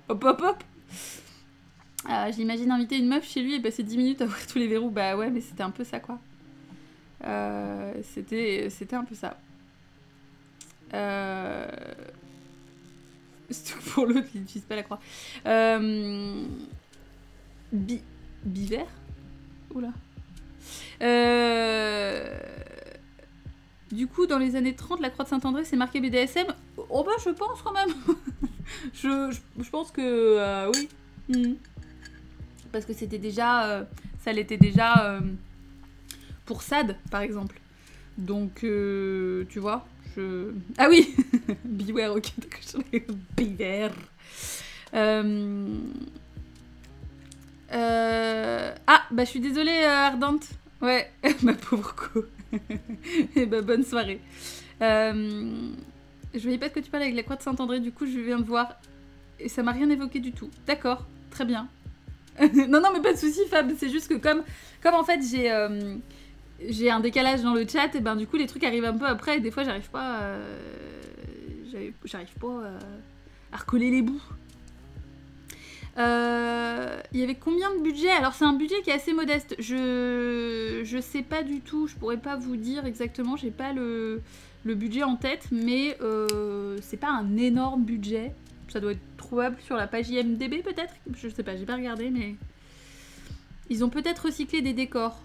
Hop, hop, hop. J'imagine inviter une meuf chez lui et passer 10 minutes à ouvrir tous les verrous. Bah ouais, mais c'était un peu ça, quoi. C'était un peu ça. Pour l'autre, il n'utilise pas la croix. Biver. Oula. Du coup, dans les années 30, la croix de Saint-André, c'est marqué BDSM. Oh bah, je pense quand même. je pense que oui. Parce que c'était déjà... ça l'était déjà pour Sade, par exemple. Donc, tu vois, Ah oui. Beware, ok. Beware. Ah, bah je suis désolée, Ardente. Ouais, ma pauvre co. Et bah bonne soirée. Je voyais pas de quoi tu parlais avec la croix de Saint-André, du coup je viens de voir. Et ça m'a rien évoqué du tout. D'accord, très bien. Non, mais pas de soucis, Fab, c'est juste que comme en fait j'ai un décalage dans le chat, et ben du coup les trucs arrivent un peu après, et des fois j'arrive pas à recoller les bouts. Il y avait combien de budget? Alors c'est un budget qui est assez modeste. Je sais pas du tout, je pourrais pas vous dire exactement, j'ai pas le budget en tête, mais c'est pas un énorme budget. Ça doit être trouvable sur la page IMDB peut-être. Je sais pas, j'ai pas regardé, mais ils ont peut-être recyclé des décors.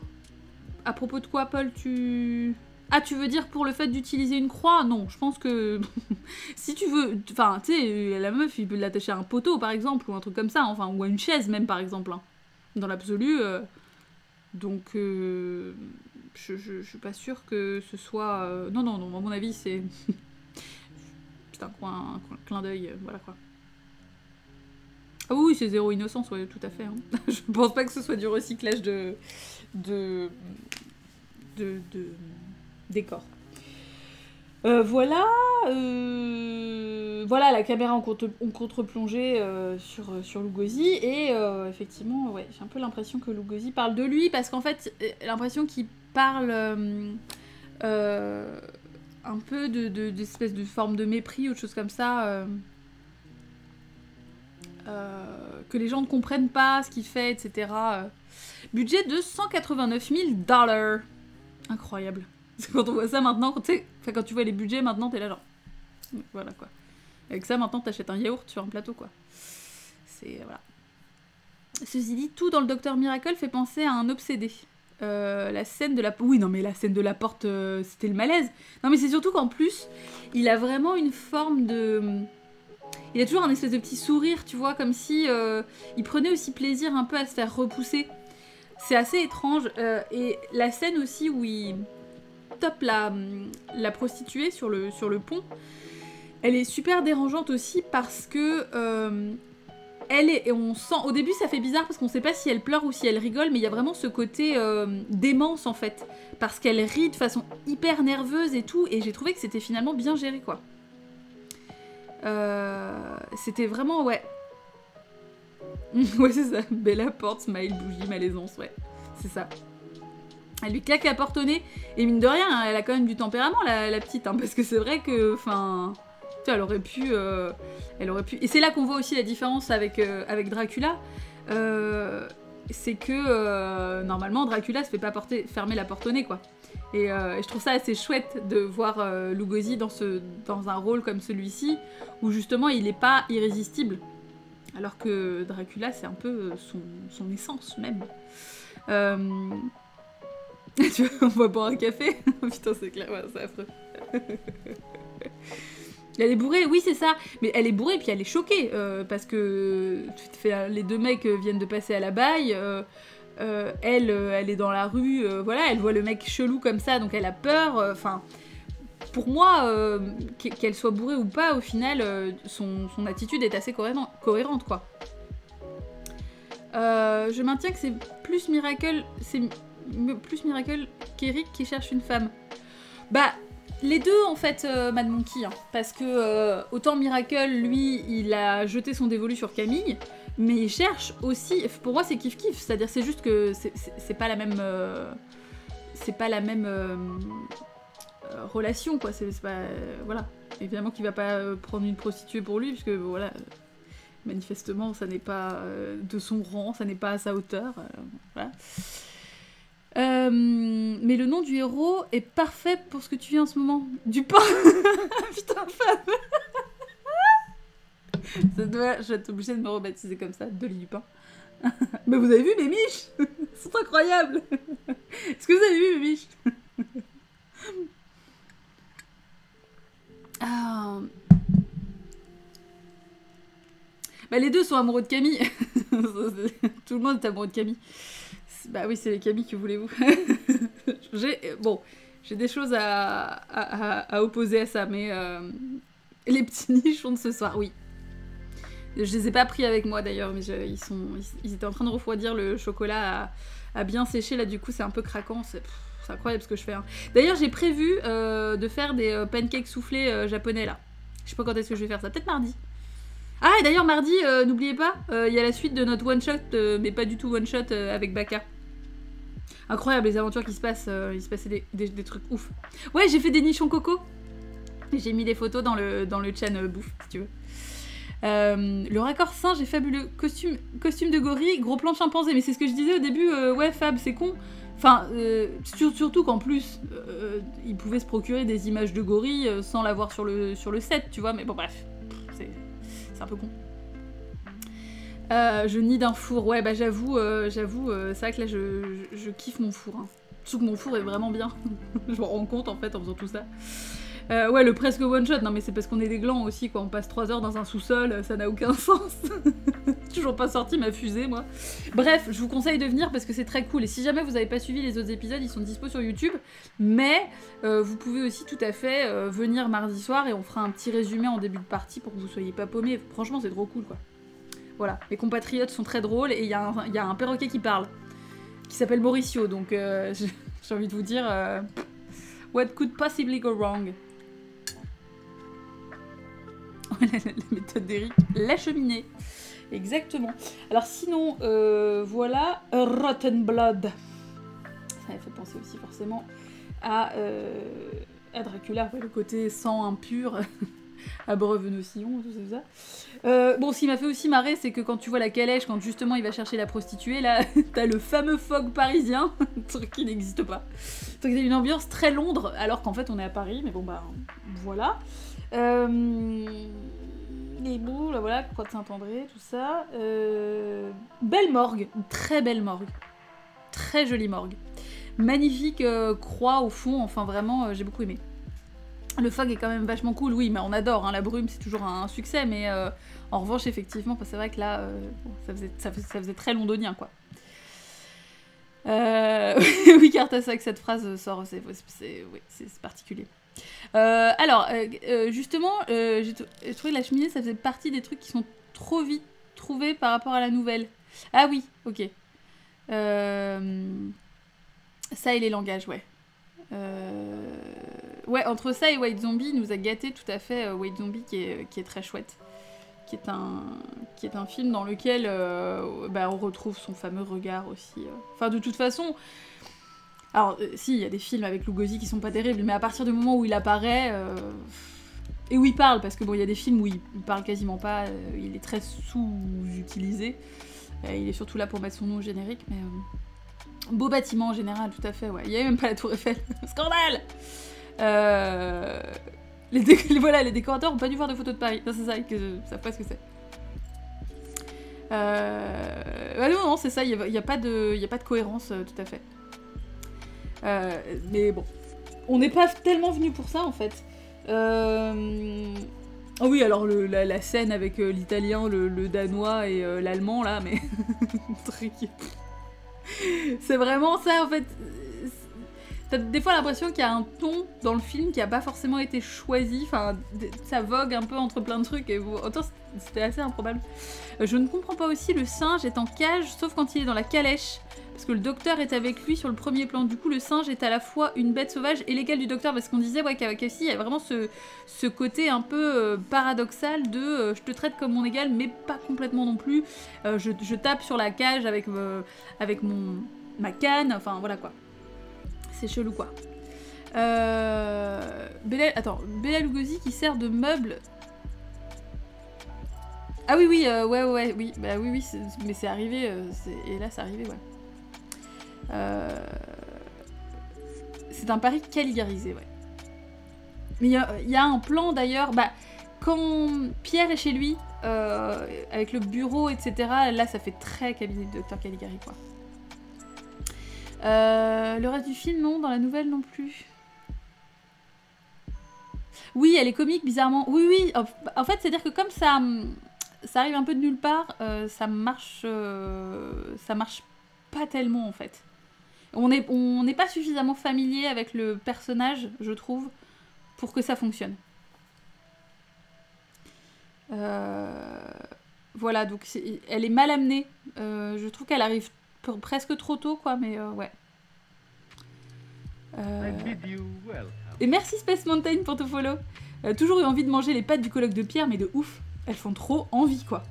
À propos de quoi, Paul, Ah, tu veux dire pour le fait d'utiliser une croix? Non, je pense que si tu veux... Enfin, tu sais, la meuf, il peut l'attacher à un poteau, par exemple, ou un truc comme ça, enfin, ou à une chaise même, par exemple. Hein. Dans l'absolu. Donc, je suis pas sûre que ce soit... Non, à mon avis, c'est... c'est un clin d'œil, voilà quoi. Ah oui, c'est zéro innocence, ouais, tout à fait. Hein. Je pense pas que ce soit du recyclage de décor. Voilà, la caméra en contre-plongée sur Lugosi, et effectivement, ouais, j'ai un peu l'impression que Lugosi parle de lui, parce qu'en fait, l'impression qu'il parle un peu d'espèce de forme de mépris ou de choses comme ça, que les gens ne comprennent pas ce qu'il fait, etc. Budget de $189 000. Incroyable. Quand on voit ça maintenant, quand tu vois les budgets maintenant, t'es là genre... Voilà quoi. Avec ça maintenant t'achètes un yaourt sur un plateau quoi. C'est... voilà. Ceci dit, tout dans le Docteur Miracle fait penser à un obsédé. La scène de la... Oui, non mais la scène de la porte, c'était le malaise. Non mais c'est surtout qu'en plus, il a vraiment une forme de... Il a toujours un espèce de petit sourire, tu vois, comme si il prenait aussi plaisir un peu à se faire repousser. C'est assez étrange. Et la scène aussi où il top la prostituée sur le pont, elle est super dérangeante aussi parce que et on sent, au début ça fait bizarre parce qu'on sait pas si elle pleure ou si elle rigole, mais il y a vraiment ce côté démence en fait, parce qu'elle rit de façon hyper nerveuse et tout, et j'ai trouvé que c'était finalement bien géré quoi. C'était vraiment, ouais. Ouais, c'est ça. Bella, porte, smile, bougie, malaisance, ouais. C'est ça. Elle lui claque la porte au nez, et mine de rien, elle a quand même du tempérament, la petite, hein, parce que c'est vrai que, enfin... Tu vois, elle aurait pu... Et c'est là qu'on voit aussi la différence avec Dracula. C'est que, normalement, Dracula se fait pas fermer la porte au nez, quoi. Et je trouve ça assez chouette de voir Lugosi dans un rôle comme celui-ci, où justement, il est pas irrésistible. Alors que Dracula, c'est un peu son essence même. Tu vois, on va boire un café. Putain, c'est clair, ouais, c'est affreux. Elle est bourrée, oui, c'est ça. Mais elle est bourrée, puis elle est choquée. Parce que les deux mecs viennent de passer à la baille. Elle est dans la rue. Voilà, elle voit le mec chelou comme ça, donc elle a peur. Enfin, pour moi, qu'elle soit bourrée ou pas, au final, son attitude est assez cohérente, quoi. Je maintiens que c'est plus Miracle qu'Eric qui cherche une femme. Bah, les deux en fait, Mad Monkey, hein, parce que autant Miracle, lui, il a jeté son dévolu sur Camille, mais il cherche aussi. Pour moi, c'est kiff-kiff, c'est-à-dire c'est juste que c'est pas la même, relation, quoi. C'est pas, voilà. Évidemment qu'il va pas prendre une prostituée pour lui, puisque voilà. Manifestement, ça n'est pas de son rang, ça n'est pas à sa hauteur. Voilà. Mais le nom du héros est parfait pour ce que tu vis en ce moment. Du pain. Putain, femme. Je vais être obligée de me rebaptiser comme ça, Dolly du pain. Mais vous avez vu mes miches? Elles sont incroyables. Est-ce que vous avez vu mes miches? Bah, les deux sont amoureux de Camille. Tout le monde est amoureux de Camille. Bah oui, c'est les Camille que voulez-vous. J'ai des choses à opposer à ça, mais les petits nichons de ce soir, oui. Je les ai pas pris avec moi d'ailleurs, mais ils étaient en train de refroidir le chocolat à bien sécher, là du coup c'est un peu craquant, c'est incroyable ce que je fais. Hein. D'ailleurs j'ai prévu de faire des pancakes soufflés japonais là. Je sais pas quand est-ce que je vais faire ça, peut-être mardi. Ah, et d'ailleurs, mardi, n'oubliez pas, il y a la suite de notre one-shot, mais pas du tout one-shot, avec Baka. Incroyable les aventures qui se passent, il se passait des trucs ouf. Ouais, j'ai fait des nichons coco. J'ai mis des photos dans le channel bouffe, si tu veux. Le raccord singe est fabuleux. Costume de gorille, gros plan de chimpanzé. Mais c'est ce que je disais au début, ouais, Fab, c'est con. Enfin, surtout qu'en plus, il pouvait se procurer des images de gorille sans l'avoir sur le set, tu vois, mais bon, bref. C'est un peu con. Je nie d'un four. Ouais, bah j'avoue, c'est vrai que là, je kiffe mon four. Hein. Surtout que mon four est vraiment bien. Je me rends compte, en fait, en faisant tout ça. Ouais, le presque one-shot. Non, mais c'est parce qu'on est des glands aussi, quoi. On passe 3 heures dans un sous-sol, ça n'a aucun sens. Toujours pas sorti ma fusée, moi. Bref, je vous conseille de venir parce que c'est très cool. Et si jamais vous n'avez pas suivi les autres épisodes, ils sont dispo sur YouTube. Mais vous pouvez aussi tout à fait venir mardi soir et on fera un petit résumé en début de partie pour que vous soyez pas paumés. Franchement, c'est trop cool, quoi. Voilà, mes compatriotes sont très drôles et il y a un perroquet qui parle, qui s'appelle Mauricio. Donc j'ai envie de vous dire, what could possibly go wrong? La méthode d'Eric, la cheminée. Exactement. Alors sinon, voilà, Rotten Blood. Ça m'a fait penser aussi forcément à Dracula, ouais, le côté sang impur, abreuve nos sillons, tout ça. Bon, ce qui m'a fait aussi marrer, c'est que quand tu vois la calèche, quand justement il va chercher la prostituée, là, t'as le fameux fog parisien, truc qui n'existe pas. Donc c'est une ambiance très Londres, alors qu'en fait on est à Paris, mais bon bah voilà. Les bouts, là voilà, Croix de Saint-André, tout ça. Belle morgue, très belle morgue. Très jolie morgue. Magnifique croix au fond, enfin vraiment, j'ai beaucoup aimé. Le fog est quand même vachement cool, oui, mais on adore, hein, la brume c'est toujours un succès, mais en revanche, effectivement, c'est vrai que là, ça faisait très londonien, quoi. Oui, car t'as ça que cette phrase sort, c'est particulier. Alors, justement, j'ai trouvé que la cheminée, ça faisait partie des trucs qui sont trop vite trouvés par rapport à la nouvelle. Ah oui, ok. Ça et les langages, ouais. Ouais, entre ça et White Zombie, il nous a gâté tout à fait White Zombie qui est très chouette. Qui est un film dans lequel on retrouve son fameux regard aussi. Enfin, de toute façon... Alors, si, il y a des films avec Lugosi qui sont pas terribles, mais à partir du moment où il apparaît, Et où il parle, parce que bon, il y a des films où il parle quasiment pas, il est très sous-utilisé. Il est surtout là pour mettre son nom au générique, mais... beau bâtiment en général, tout à fait, ouais. Il y a même pas la Tour Eiffel. Scandale. Voilà, les décorateurs ont pas dû voir de photos de Paris. C'est ça, que savent pas ce que c'est. Non, c'est ça, il y a pas de cohérence, tout à fait. Mais bon, on n'est pas tellement venu pour ça, en fait. Oh oui, alors la scène avec l'italien, le danois et l'allemand, là, mais... C'est vraiment ça, en fait. T'as des fois l'impression qu'il y a un ton dans le film qui a pas forcément été choisi. Enfin, ça vogue un peu entre plein de trucs. Et autant c'était assez improbable. Je ne comprends pas aussi, le singe est en cage, sauf quand il est dans la calèche. Parce que le docteur est avec lui sur le premier plan. Du coup, le singe est à la fois une bête sauvage et l'égale du docteur. Parce qu'on disait, ouais, qu'aussi, il y a vraiment ce côté un peu paradoxal de je te traite comme mon égal, mais pas complètement non plus. Je tape sur la cage avec ma canne. Enfin, voilà quoi. C'est chelou quoi. Bela Lugosi qui sert de meuble. Ah oui, oui. Bah oui, mais c'est arrivé. Et là, c'est arrivé, ouais. C'est un pari caligarisé, ouais. Mais il y a un plan d'ailleurs. Bah, quand Pierre est chez lui, avec le bureau, etc., là, ça fait très cabinet de Dr Caligari, quoi. Le reste du film, non. Dans la nouvelle, non plus. Oui, elle est comique, bizarrement. Oui. En fait, c'est-à-dire que comme ça arrive un peu de nulle part, ça marche pas tellement, en fait. On n'est pas suffisamment familier avec le personnage, je trouve, pour que ça fonctionne. Voilà, donc elle est mal amenée. Je trouve qu'elle arrive presque trop tôt, quoi, mais ouais. Et merci Space Mountain pour ton follow. Toujours eu envie de manger les pâtes du colloque de Pierre, mais de ouf. Elles font trop envie, quoi.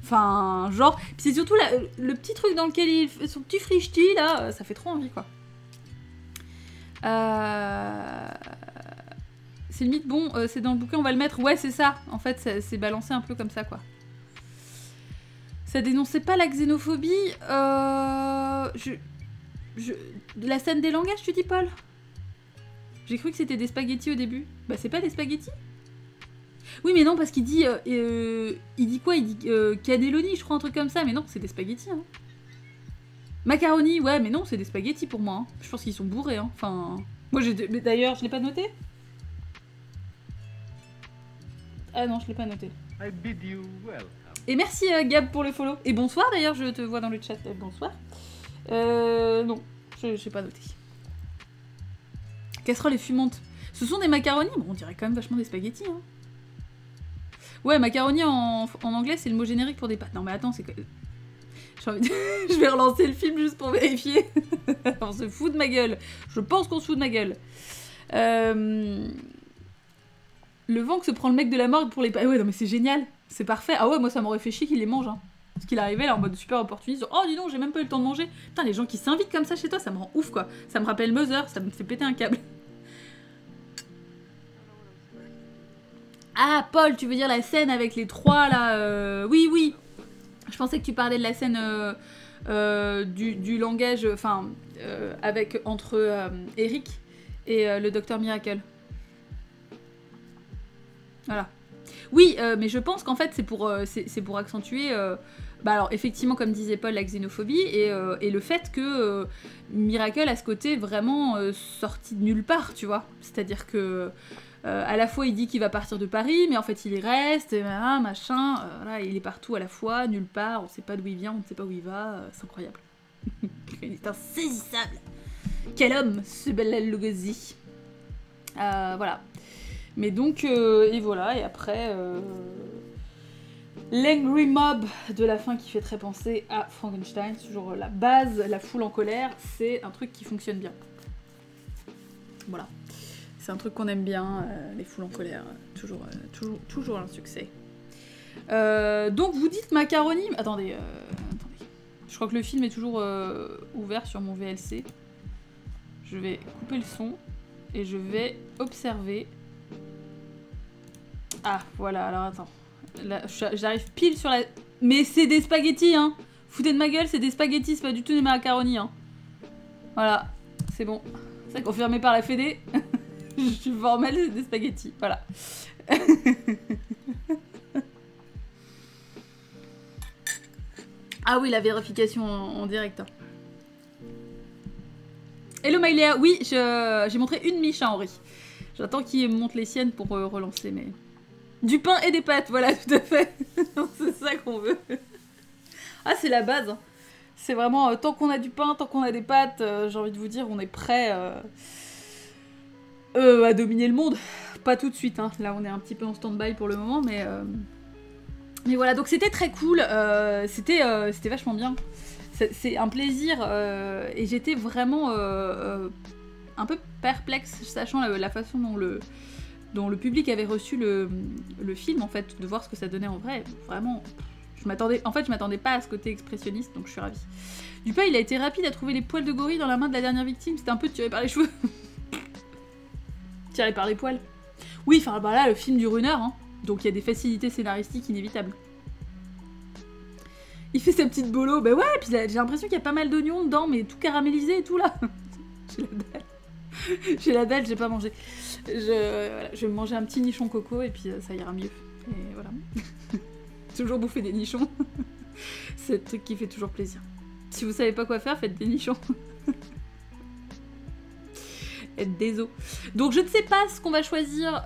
Enfin, genre... Puis c'est surtout le petit truc dans lequel il fait son petit frichti, là, ça fait trop envie, quoi. C'est limite bon, c'est dans le bouquin, on va le mettre. Ouais, c'est ça. En fait, c'est balancé un peu comme ça, quoi. Ça dénonçait pas la xénophobie. La scène des langages, tu dis, Paul? J'ai cru que c'était des spaghettis au début. Bah, c'est pas des spaghettis? Oui, mais non, parce qu'il dit... il dit quoi? Il dit cannelloni, je crois, un truc comme ça. Mais non, c'est des spaghettis, hein. Macaroni, ouais, mais non, c'est des spaghettis pour moi. Hein. Je pense qu'ils sont bourrés, hein. Enfin... Moi, mais d'ailleurs, je l'ai pas noté? Ah non, je l'ai pas noté. I bid you welcome. Et merci Gab pour le follow. Et bonsoir d'ailleurs, je te vois dans le chat. Bonsoir. Non, je n'ai pas noté. Casserole et fumante. Ce sont des macaronis? Bon, on dirait quand même vachement des spaghettis. Hein. Ouais, macaroni en anglais, c'est le mot générique pour des pâtes. Non mais attends, c'est que... Je vais relancer le film juste pour vérifier. On se fout de ma gueule. Je pense qu'on se fout de ma gueule. Le vent que se prend le mec de la morgue pour les pâtes. Ouais, non mais c'est génial. C'est parfait. Ah ouais, moi ça m'aurait fait chier qu'il les mange. Hein. Parce qu'il arrivait là en mode super opportuniste. Oh dis donc, j'ai même pas eu le temps de manger. Putain, les gens qui s'invitent comme ça chez toi, ça me rend ouf quoi. Ça me rappelle Mother, ça me fait péter un câble. Ah Paul, tu veux dire la scène avec les trois là Oui. Je pensais que tu parlais de la scène du langage, enfin, entre Eric et le Docteur Miracle. Voilà. Oui, mais je pense qu'en fait, c'est pour accentuer... bah alors, effectivement, comme disait Paul, la xénophobie, et le fait que Miracle a ce côté vraiment sorti de nulle part, tu vois. C'est-à-dire que... à la fois, il dit qu'il va partir de Paris, mais en fait, il y reste, et machin. Voilà, il est partout à la fois, nulle part, on sait pas d'où il vient, on ne sait pas où il va. C'est incroyable. Il est insaisissable. Quel homme, ce bel Lugosi. Voilà. Mais donc, et voilà, et après, l'angry mob de la fin qui fait très penser à Frankenstein, c'est toujours la base, la foule en colère, c'est un truc qui fonctionne bien. Voilà. C'est un truc qu'on aime bien, les foules en colère, toujours un succès. Donc vous dites macaroni... Attendez. Je crois que le film est toujours ouvert sur mon VLC. Je vais couper le son et je vais observer Ah, voilà, alors attends. Là, j'arrive pile sur la... Mais c'est des spaghettis, hein. Foutez de ma gueule, c'est des spaghettis, c'est pas du tout des macaronis, hein. Voilà, c'est bon. C'est confirmé par la Fédé. Je suis formelle, c'est des spaghettis, voilà. Ah oui, la vérification en direct. Hello Maïléa, oui, j'ai montré une miche à Henri. J'attends qu'il monte les siennes pour relancer, mais... Du pain et des pâtes, voilà, tout à fait. C'est ça qu'on veut. Ah, c'est la base. Hein. C'est vraiment, tant qu'on a du pain, tant qu'on a des pâtes, j'ai envie de vous dire, on est prêt à dominer le monde. Pas tout de suite, hein. Là on est un petit peu en stand-by pour le moment, mais voilà, donc c'était très cool, c'était vachement bien. C'est un plaisir, et j'étais vraiment un peu perplexe, sachant la façon dont le public avait reçu le film, en fait, de voir ce que ça donnait en vrai. Vraiment, je m'attendais pas à ce côté expressionniste, donc je suis ravie. Dupin, il a été rapide à trouver les poils de gorille dans la main de la dernière victime, c'était un peu tiré par les cheveux. Tiré par les poils. Oui, enfin, bah là, le film dure 1 heure, hein, donc il y a des facilités scénaristiques inévitables. Il fait sa petite bolo, bah ouais, puis j'ai l'impression qu'il y a pas mal d'oignons dedans, mais tout caramélisé et tout, là. J'ai la dalle. J'ai la dalle, j'ai pas mangé. Voilà, je vais me manger un petit nichon coco et puis ça ira mieux. Et voilà. Toujours bouffer des nichons. C'est le truc qui fait toujours plaisir. Si vous savez pas quoi faire, faites des nichons. Être des os. Donc je ne sais pas ce qu'on va choisir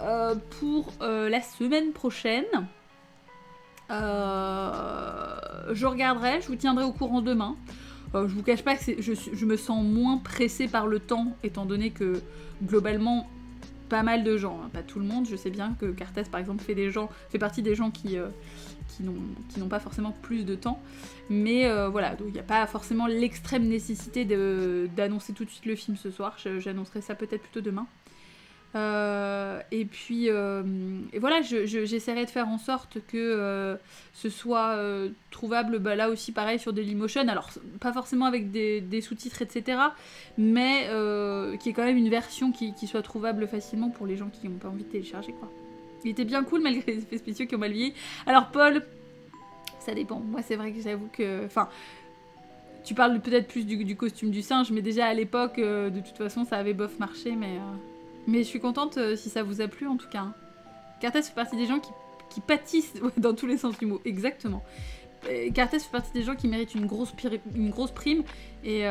pour la semaine prochaine. Je regarderai, je vous tiendrai au courant demain. Je vous cache pas que je me sens moins pressée par le temps, étant donné que globalement, pas mal de gens, hein, pas tout le monde, je sais bien que Cartas par exemple fait partie des gens qui n'ont pas forcément plus de temps, mais voilà, donc il n'y a pas forcément l'extrême nécessité d'annoncer tout de suite le film ce soir, j'annoncerai ça peut-être plutôt demain. Et puis et voilà, j'essaierai de faire en sorte que ce soit trouvable là aussi pareil sur Dailymotion, alors pas forcément avec des sous-titres etc, mais qui est quand même une version qui soit trouvable facilement pour les gens qui n'ont pas envie de télécharger quoi. Il était bien cool malgré les effets spéciaux qui ont mal vieilli. Alors Paul, ça dépend, moi c'est vrai que j'avoue que... Enfin, tu parles peut-être plus du costume du singe, mais déjà à l'époque de toute façon ça avait bof marché, mais je suis contente si ça vous a plu en tout cas. Cartas fait partie des gens qui pâtissent dans tous les sens du mot, exactement. Cartas fait partie des gens qui méritent une grosse prime et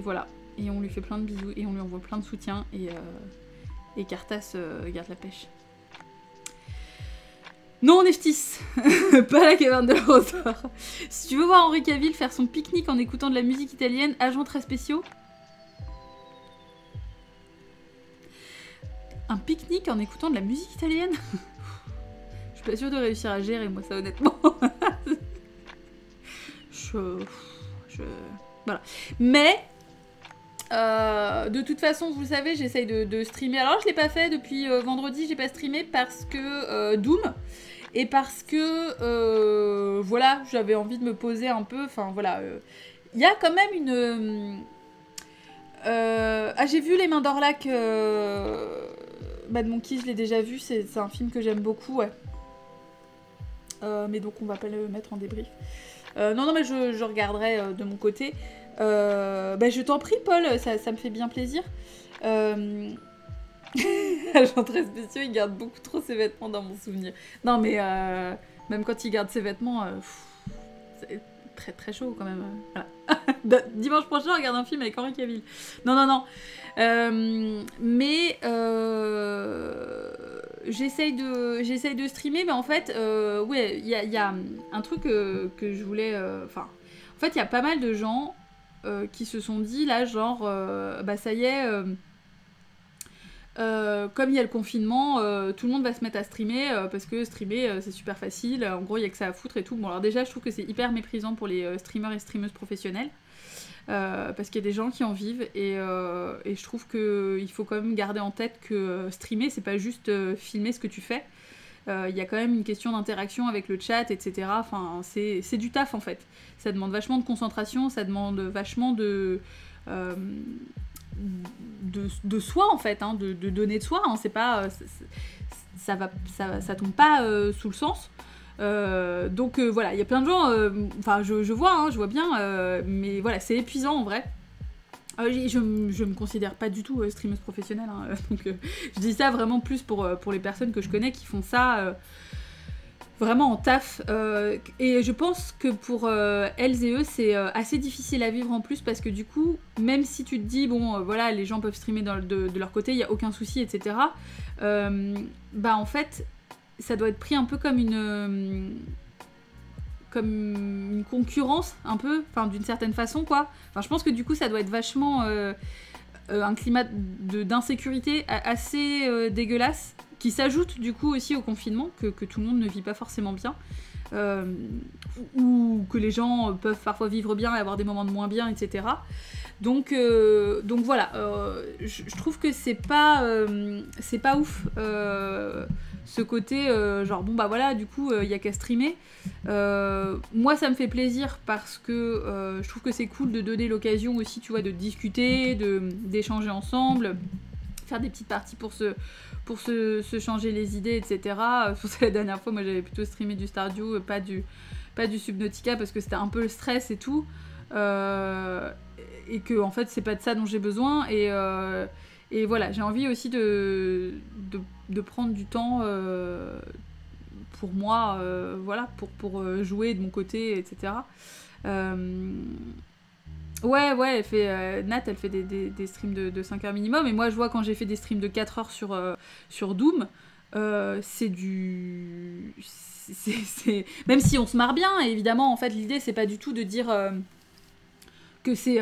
voilà. Et on lui fait plein de bisous et on lui envoie plein de soutien et Cartas garde la pêche. Non, Neftis, pas la caverne de la Rosor. Si tu veux voir Henri Cavill faire son pique-nique en écoutant de la musique italienne, agent très spéciaux. Un pique-nique en écoutant de la musique italienne? Je suis pas sûre de réussir à gérer, moi, ça, honnêtement. Voilà. Mais, de toute façon, vous le savez, j'essaye de streamer. Alors, je l'ai pas fait depuis vendredi, j'ai pas streamé parce que Doom. Et parce que, voilà, j'avais envie de me poser un peu. Enfin, voilà. Il y a quand même une... j'ai vu Les Mains d'Orlac... Bad Monkey, je l'ai déjà vu, c'est un film que j'aime beaucoup, ouais. Mais donc on va pas le mettre en débrief. Non, mais je regarderai de mon côté. Je t'en prie, Paul, ça me fait bien plaisir. Agent très spéciaux, il garde beaucoup trop ses vêtements dans mon souvenir. Non, mais même quand il garde ses vêtements, c'est très très chaud quand même. Voilà. Dimanche prochain, on regarde un film avec Henri Cavill. Non. Mais j'essaye de streamer, mais en fait, ouais, il y a un truc que je voulais... Enfin, en fait, il y a pas mal de gens qui se sont dit, là, genre, bah ça y est... comme il y a le confinement, tout le monde va se mettre à streamer parce que streamer c'est super facile, en gros il y a que ça à foutre et tout. Bon alors déjà je trouve que c'est hyper méprisant pour les streamers et streameuses professionnels parce qu'il y a des gens qui en vivent et je trouve qu'il faut quand même garder en tête que streamer c'est pas juste filmer ce que tu fais, il y a quand même une question d'interaction avec le chat etc. Enfin c'est du taf en fait, ça demande vachement de concentration, ça demande vachement de soi en fait, hein, de donner de soi, hein, c'est pas... ça tombe pas sous le sens. Donc voilà, il y a plein de gens, enfin je vois bien, mais voilà, c'est épuisant en vrai. Je me considère pas du tout streameuse professionnelle, hein, donc je dis ça vraiment plus pour les personnes que je connais qui font ça vraiment en taf. Et je pense que pour elles et eux, c'est assez difficile à vivre en plus parce que du coup, même si tu te dis, bon, voilà, les gens peuvent streamer de leur côté, il n'y a aucun souci, etc. Bah en fait, ça doit être pris un peu comme une concurrence, un peu, enfin d'une certaine façon, quoi. Enfin, je pense que du coup, ça doit être vachement un climat d'insécurité assez dégueulasse, qui s'ajoute du coup aussi au confinement, que tout le monde ne vit pas forcément bien, ou que les gens peuvent parfois vivre bien et avoir des moments de moins bien, etc. Donc voilà, je trouve que c'est pas ouf ce côté genre bon bah voilà, du coup y a qu'à streamer. Moi ça me fait plaisir parce que je trouve que c'est cool de donner l'occasion aussi, tu vois, de discuter, d'échanger ensemble, faire des petites parties pour se changer les idées, etc. Pour ça, la dernière fois, moi j'avais plutôt streamé du Stardew, pas du Subnautica parce que c'était un peu le stress et tout. Et que en fait c'est pas de ça dont j'ai besoin, et voilà, j'ai envie aussi de prendre du temps pour moi, voilà, pour jouer de mon côté, etc. Ouais, Nat, elle fait des streams de 5 heures minimum, et moi je vois quand j'ai fait des streams de 4 heures sur Doom, c'est du... Même si on se marre bien, évidemment, en fait l'idée c'est pas du tout de dire... que c'est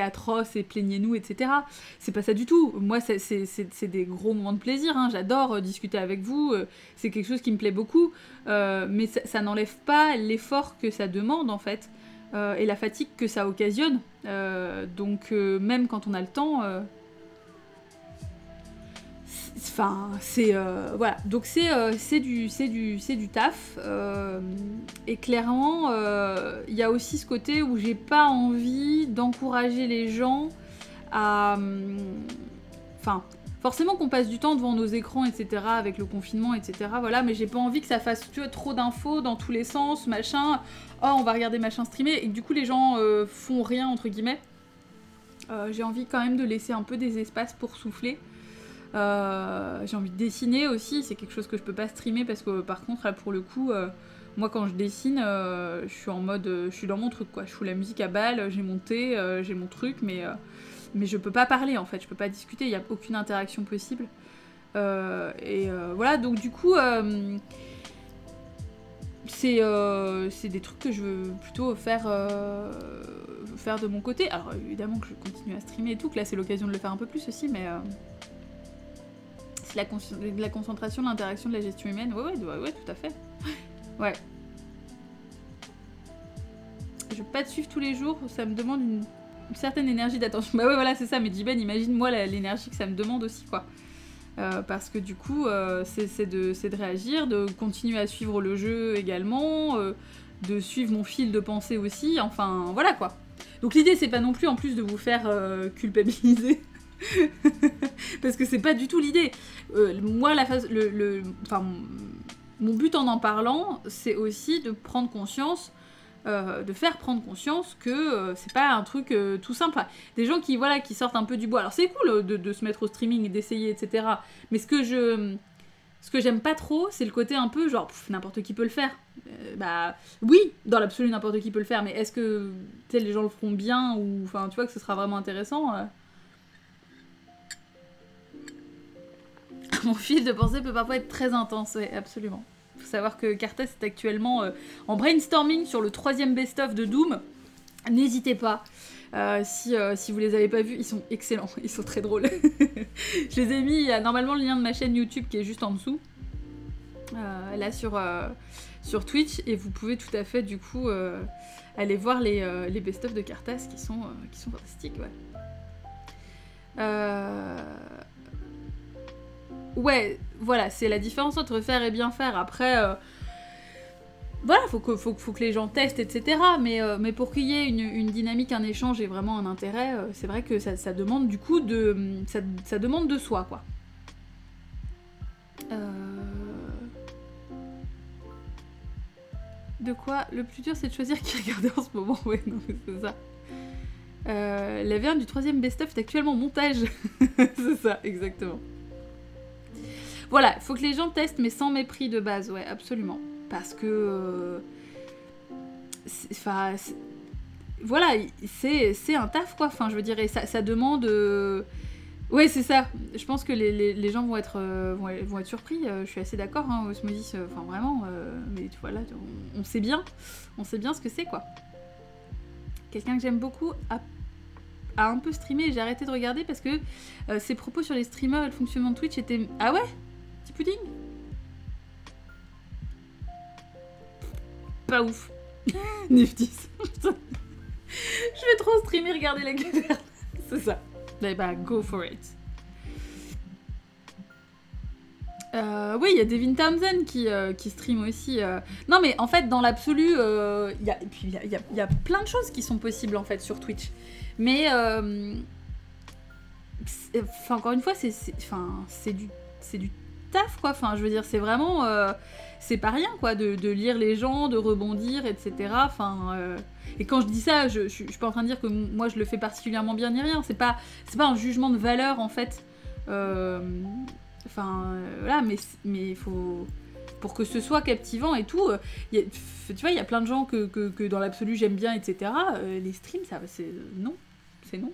atroce et plaignez-nous, etc. C'est pas ça du tout. Moi, c'est des gros moments de plaisir, hein. J'adore discuter avec vous, c'est quelque chose qui me plaît beaucoup, mais ça n'enlève pas l'effort que ça demande, en fait, et la fatigue que ça occasionne. Donc, même quand on a le temps... Enfin, c'est... voilà. Donc c'est du taf. Et clairement, il y a aussi ce côté où j'ai pas envie d'encourager les gens à... Enfin, forcément qu'on passe du temps devant nos écrans, etc., avec le confinement, etc., voilà, mais j'ai pas envie que ça fasse, tu vois, trop d'infos dans tous les sens, machin. Oh, on va regarder machin streamer, et que du coup les gens font rien, entre guillemets. J'ai envie quand même de laisser un peu des espaces pour souffler. J'ai envie de dessiner aussi, c'est quelque chose que je peux pas streamer parce que par contre là pour le coup moi quand je dessine je suis en mode je suis dans mon truc, quoi, je fous la musique à balle, j'ai mon thé, j'ai mon truc, mais je peux pas parler, en fait, je peux pas discuter, il y a aucune interaction possible, voilà, donc du coup c'est des trucs que je veux plutôt faire de mon côté. Alors évidemment que je continue à streamer et tout, que là c'est l'occasion de le faire un peu plus aussi, mais de la concentration, de l'interaction, de la gestion humaine, ouais, tout à fait. Ouais. Je veux pas te suivre tous les jours, ça me demande une certaine énergie d'attention. Bah ouais, voilà, c'est ça, mais Jiben, imagine-moi l'énergie que ça me demande aussi, quoi. Parce que du coup, c'est de réagir, de continuer à suivre le jeu également, de suivre mon fil de pensée aussi, enfin, voilà, quoi. Donc l'idée, c'est pas non plus, en plus, de vous faire culpabiliser. Parce que c'est pas du tout l'idée. Moi, mon but en parlant, c'est aussi de prendre conscience, de faire prendre conscience que c'est pas un truc tout simple. Enfin, des gens qui sortent un peu du bois. Alors c'est cool de se mettre au streaming et d'essayer, etc. Mais ce que j'aime pas trop, c'est le côté un peu genre n'importe qui peut le faire. Bah oui, dans l'absolu n'importe qui peut le faire, mais est-ce que les gens le feront bien, ou enfin tu vois que ce sera vraiment intéressant Mon fil de pensée peut parfois être très intense, ouais, absolument. Faut savoir que Cartas est actuellement en brainstorming sur le 3e best-of de Doom. N'hésitez pas, si vous les avez pas vus, ils sont excellents, ils sont très drôles. Je les ai mis, il y a normalement le lien de ma chaîne YouTube qui est juste en dessous, là sur Twitch, et vous pouvez tout à fait du coup aller voir les best-of de Cartas qui sont fantastiques, ouais. Ouais, voilà, c'est la différence entre faire et bien faire. Après, voilà, faut que les gens testent, etc. Mais pour qu'il y ait une dynamique, un échange et vraiment un intérêt, c'est vrai que ça demande du coup ça demande de soi, quoi. De quoi? Le plus dur, c'est de choisir qui regarder en ce moment. Ouais, non, c'est ça. La version du 3e best-of est actuellement en montage. C'est ça, exactement. Voilà, faut que les gens testent, mais sans mépris de base, ouais, absolument. Parce que... voilà, c'est un taf, quoi. Enfin, je veux dire, et ça demande... Ouais, c'est ça. Je pense que les gens vont être surpris. Je suis assez d'accord, hein, Osmosis, enfin vraiment. Mais voilà, on sait bien. On sait bien ce que c'est, quoi. Quelqu'un que j'aime beaucoup a un peu streamé et j'ai arrêté de regarder parce que ses propos sur les streamers et le fonctionnement de Twitch étaient... Ah ouais? Petit pudding? Pas ouf. Nifty. Je vais trop streamer, regarder la galère. C'est ça. Bah, go for it. Oui, il y a Devin Townsend qui stream aussi. Non, mais en fait, dans l'absolu, il y a plein de choses qui sont possibles, en fait, sur Twitch. Mais, encore une fois, c'est du taf, quoi. Enfin, je veux dire, c'est vraiment... c'est pas rien, quoi, de lire les gens, de rebondir, etc. Enfin... Et quand je dis ça, je suis pas en train de dire que moi je le fais particulièrement bien ni rien. C'est pas un jugement de valeur en fait. Voilà, mais il faut. Pour que ce soit captivant et tout. Tu vois, il y a plein de gens que dans l'absolu j'aime bien, etc. Les streams, c'est non. C'est non.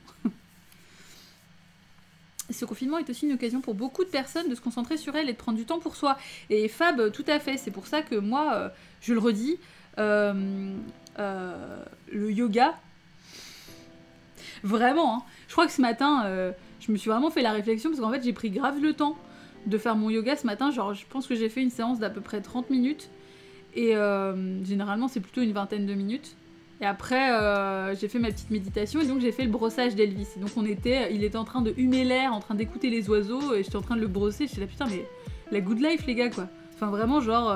Ce confinement est aussi une occasion pour beaucoup de personnes de se concentrer sur elles et de prendre du temps pour soi. Et Fab, tout à fait. C'est pour ça que moi, je le redis. Le yoga, vraiment, hein. Je crois que ce matin, je me suis vraiment fait la réflexion parce qu'en fait j'ai pris grave le temps de faire mon yoga ce matin, genre je pense que j'ai fait une séance d'à peu près 30 minutes et généralement c'est plutôt une vingtaine de minutes et après j'ai fait ma petite méditation et donc j'ai fait le brossage d'Elvis et donc il était en train de humer l'air, en train d'écouter les oiseaux et j'étais en train de le brosser, j'étais là putain mais la good life les gars quoi, enfin vraiment genre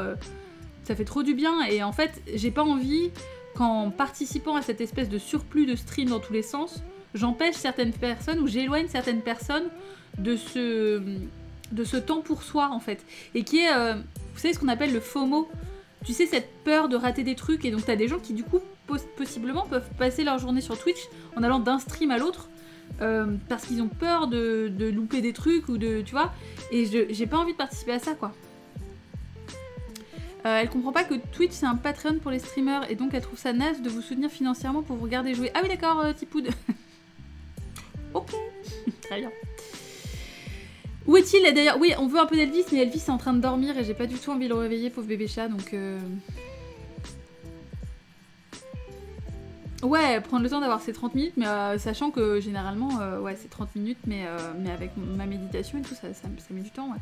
ça fait trop du bien et en fait j'ai pas envie qu'en participant à cette espèce de surplus de stream dans tous les sens, j'empêche certaines personnes ou j'éloigne certaines personnes de ce temps pour soi en fait. Et qui est, vous savez ce qu'on appelle le FOMO, tu sais cette peur de rater des trucs et donc t'as des gens qui du coup possiblement peuvent passer leur journée sur Twitch en allant d'un stream à l'autre parce qu'ils ont peur de louper des trucs ou de, tu vois, et j'ai pas envie de participer à ça quoi. Elle comprend pas que Twitch c'est un Patreon pour les streamers et donc elle trouve ça naze de vous soutenir financièrement pour vous regarder jouer. Ah oui d'accord Tipoud. Ok, très bien. Où est-il d'ailleurs? Oui, on veut un peu d'Elvis mais Elvis est en train de dormir et j'ai pas du tout envie de le réveiller, pauvre bébé chat, donc... Ouais, prendre le temps d'avoir ces 30 minutes, mais sachant que généralement, ouais c'est 30 minutes, mais avec ma méditation et tout, ça met du temps, ouais.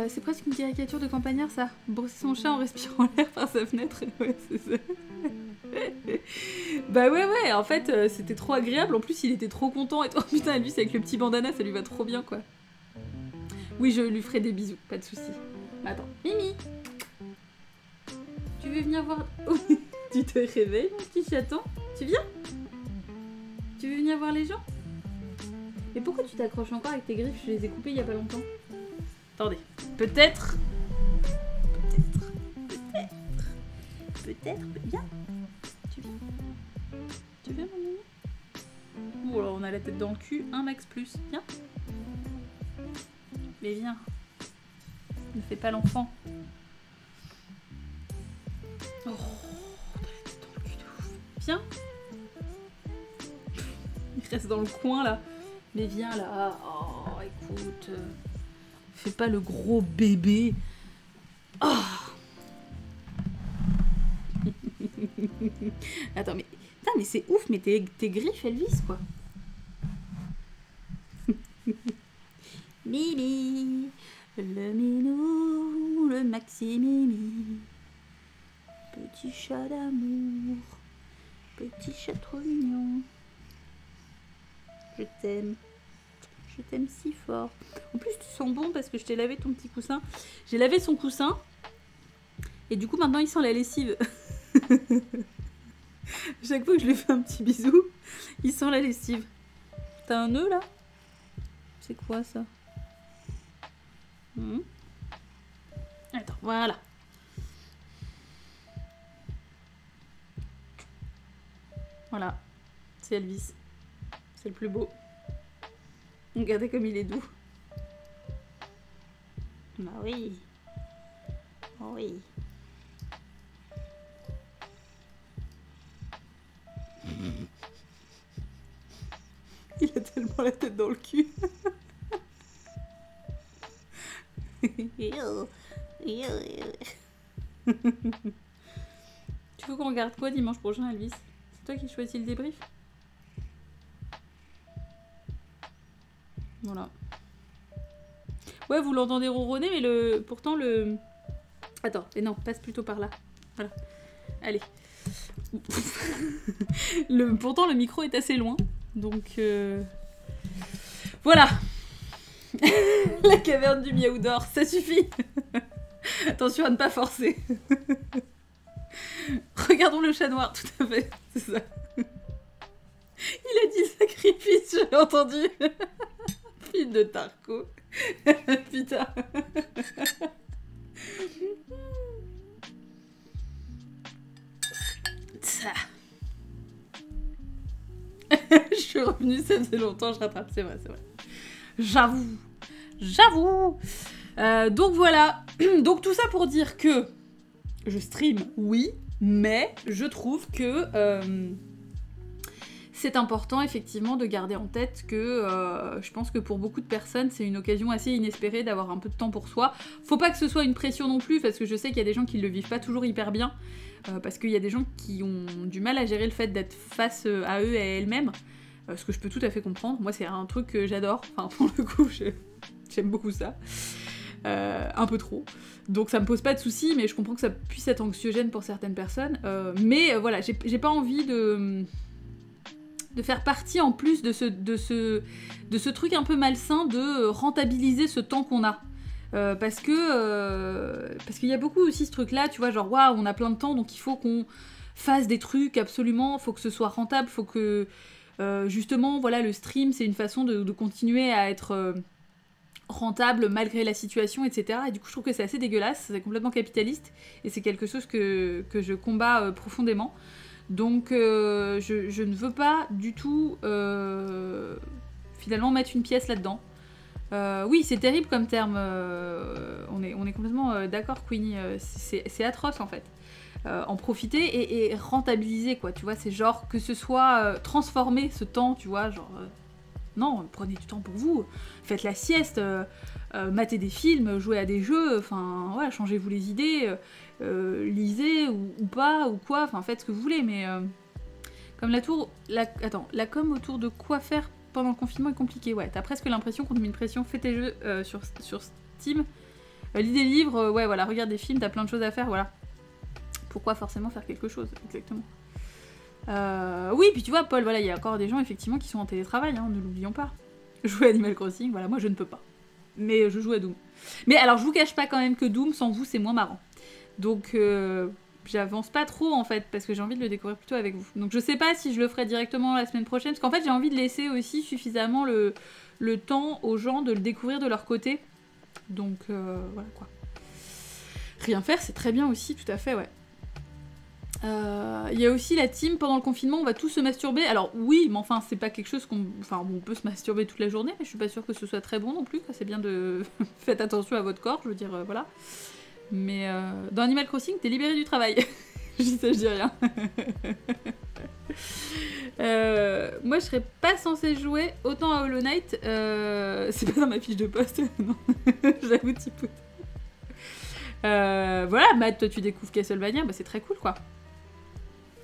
C'est presque une caricature de campagnard ça. Brosser son chat en respirant l'air par sa fenêtre. Ouais, c'est ça. Bah ouais, en fait, c'était trop agréable. En plus, il était trop content et toi, putain, lui, c'est avec le petit bandana, ça lui va trop bien, quoi. Oui, je lui ferai des bisous, pas de soucis. Attends, Mimi, tu veux venir voir... Oh, tu te réveilles, mon petit chaton? Tu viens? Tu veux venir voir les gens? Mais pourquoi tu t'accroches encore avec tes griffes? Je les ai coupées il y a pas longtemps. Attendez, peut-être, viens. Tu viens mon mimi? Oh là, on a la tête dans le cul, un max plus, viens. Mais viens. Ne fais pas l'enfant. Oh, t'as la tête dans le cul de ouf. Viens. Il reste dans le coin là. Mais viens là. Oh, écoute... Fais pas le gros bébé. Oh. Attends, mais... Putain, mais c'est ouf, mais tes griffes, Elvis, quoi. Mimi, le minou, le maxi Mimi. Petit chat d'amour, petit chat trop mignon. Je t'aime. Je t'aime si fort. En plus, tu sens bon parce que je t'ai lavé ton petit coussin. J'ai lavé son coussin. Et du coup, maintenant, il sent la lessive. Chaque fois que je lui fais un petit bisou, il sent la lessive. T'as un nœud, là? C'est quoi, ça? Attends, voilà. Voilà, c'est Elvis. C'est le plus beau. Regardez comme il est doux. Bah oui. Oh oui. Il a tellement la tête dans le cul. Tu veux qu'on regarde quoi dimanche prochain, Elvis? C'est toi qui choisis le débrief? Voilà. Ouais, vous l'entendez ronronner, mais pourtant le... Attends, mais non, passe plutôt par là. Voilà. Allez. Pourtant, le micro est assez loin. Donc, voilà. La caverne du miaou d'or, ça suffit. Attention à ne pas forcer. Regardons le chat noir, tout à fait. C'est ça. Il a dit sacrifice, j'ai entendu. Fille de Tarko. Putain. Ça. Je suis revenue, ça faisait longtemps, je rattrape, c'est vrai, c'est vrai. J'avoue. Donc voilà. Donc tout ça pour dire que je stream, oui, mais je trouve que c'est important effectivement de garder en tête que je pense que pour beaucoup de personnes, c'est une occasion assez inespérée d'avoir un peu de temps pour soi. Faut pas que ce soit une pression non plus, parce que je sais qu'il y a des gens qui le vivent pas toujours hyper bien, parce qu'il y a des gens qui ont du mal à gérer le fait d'être face à eux et à elles-mêmes, ce que je peux tout à fait comprendre. Moi, c'est un truc que j'adore, enfin pour le coup, j'aime beaucoup ça. Un peu trop. Donc ça me pose pas de soucis, mais je comprends que ça puisse être anxiogène pour certaines personnes. Mais voilà, j'ai pas envie de faire partie en plus de ce truc un peu malsain de rentabiliser ce temps qu'on a. Parce qu'il y a beaucoup aussi ce truc là, tu vois, genre waouh, on a plein de temps, donc il faut qu'on fasse des trucs absolument, faut que ce soit rentable, faut que justement, voilà, le stream c'est une façon de continuer à être rentable malgré la situation, etc. Et du coup je trouve que c'est assez dégueulasse, c'est complètement capitaliste, et c'est quelque chose que je combats profondément. Donc je ne veux pas du tout finalement mettre une pièce là-dedans. Oui, c'est terrible comme terme, on est complètement d'accord, Queenie, c'est atroce en fait. En profiter et rentabiliser, quoi, tu vois, c'est genre que ce soit transformer ce temps, tu vois, genre... non, prenez du temps pour vous, faites la sieste, matez des films, jouez à des jeux, enfin, ouais, changez-vous les idées, lisez ou pas, ou quoi, enfin, faites ce que vous voulez, mais... comme la com autour de quoi faire pendant le confinement est compliquée, ouais, t'as presque l'impression qu'on te met une pression, fais tes jeux sur Steam, lis des livres, ouais, voilà, regarde des films, t'as plein de choses à faire, voilà. Pourquoi forcément faire quelque chose, exactement. Oui, puis tu vois, Paul, voilà, il y a encore des gens effectivement qui sont en télétravail, hein, ne l'oublions pas. Jouer à Animal Crossing, voilà, moi je ne peux pas. Mais je joue à Doom. Mais alors, je vous cache pas quand même que Doom, sans vous, c'est moins marrant. Donc, j'avance pas trop en fait, parce que j'ai envie de le découvrir plutôt avec vous. Donc, je sais pas si je le ferai directement la semaine prochaine, parce qu'en fait, j'ai envie de laisser aussi suffisamment le temps aux gens de le découvrir de leur côté. Donc, voilà quoi. Rien faire, c'est très bien aussi, tout à fait, ouais. Il y a aussi la team, pendant le confinement, on va tous se masturber. Alors oui, mais enfin, c'est pas quelque chose qu'on... Enfin, bon, on peut se masturber toute la journée, mais je suis pas sûre que ce soit très bon non plus, quoi. C'est bien de... Faites attention à votre corps, je veux dire, voilà. Mais dans Animal Crossing, t'es libéré du travail. Je dis ça, je dis rien. Moi, je serais pas censée jouer autant à Hollow Knight. C'est pas dans ma fiche de poste, non. J'avoue, Tipout. Voilà, Matt, toi tu découvres Castlevania, bah c'est très cool quoi.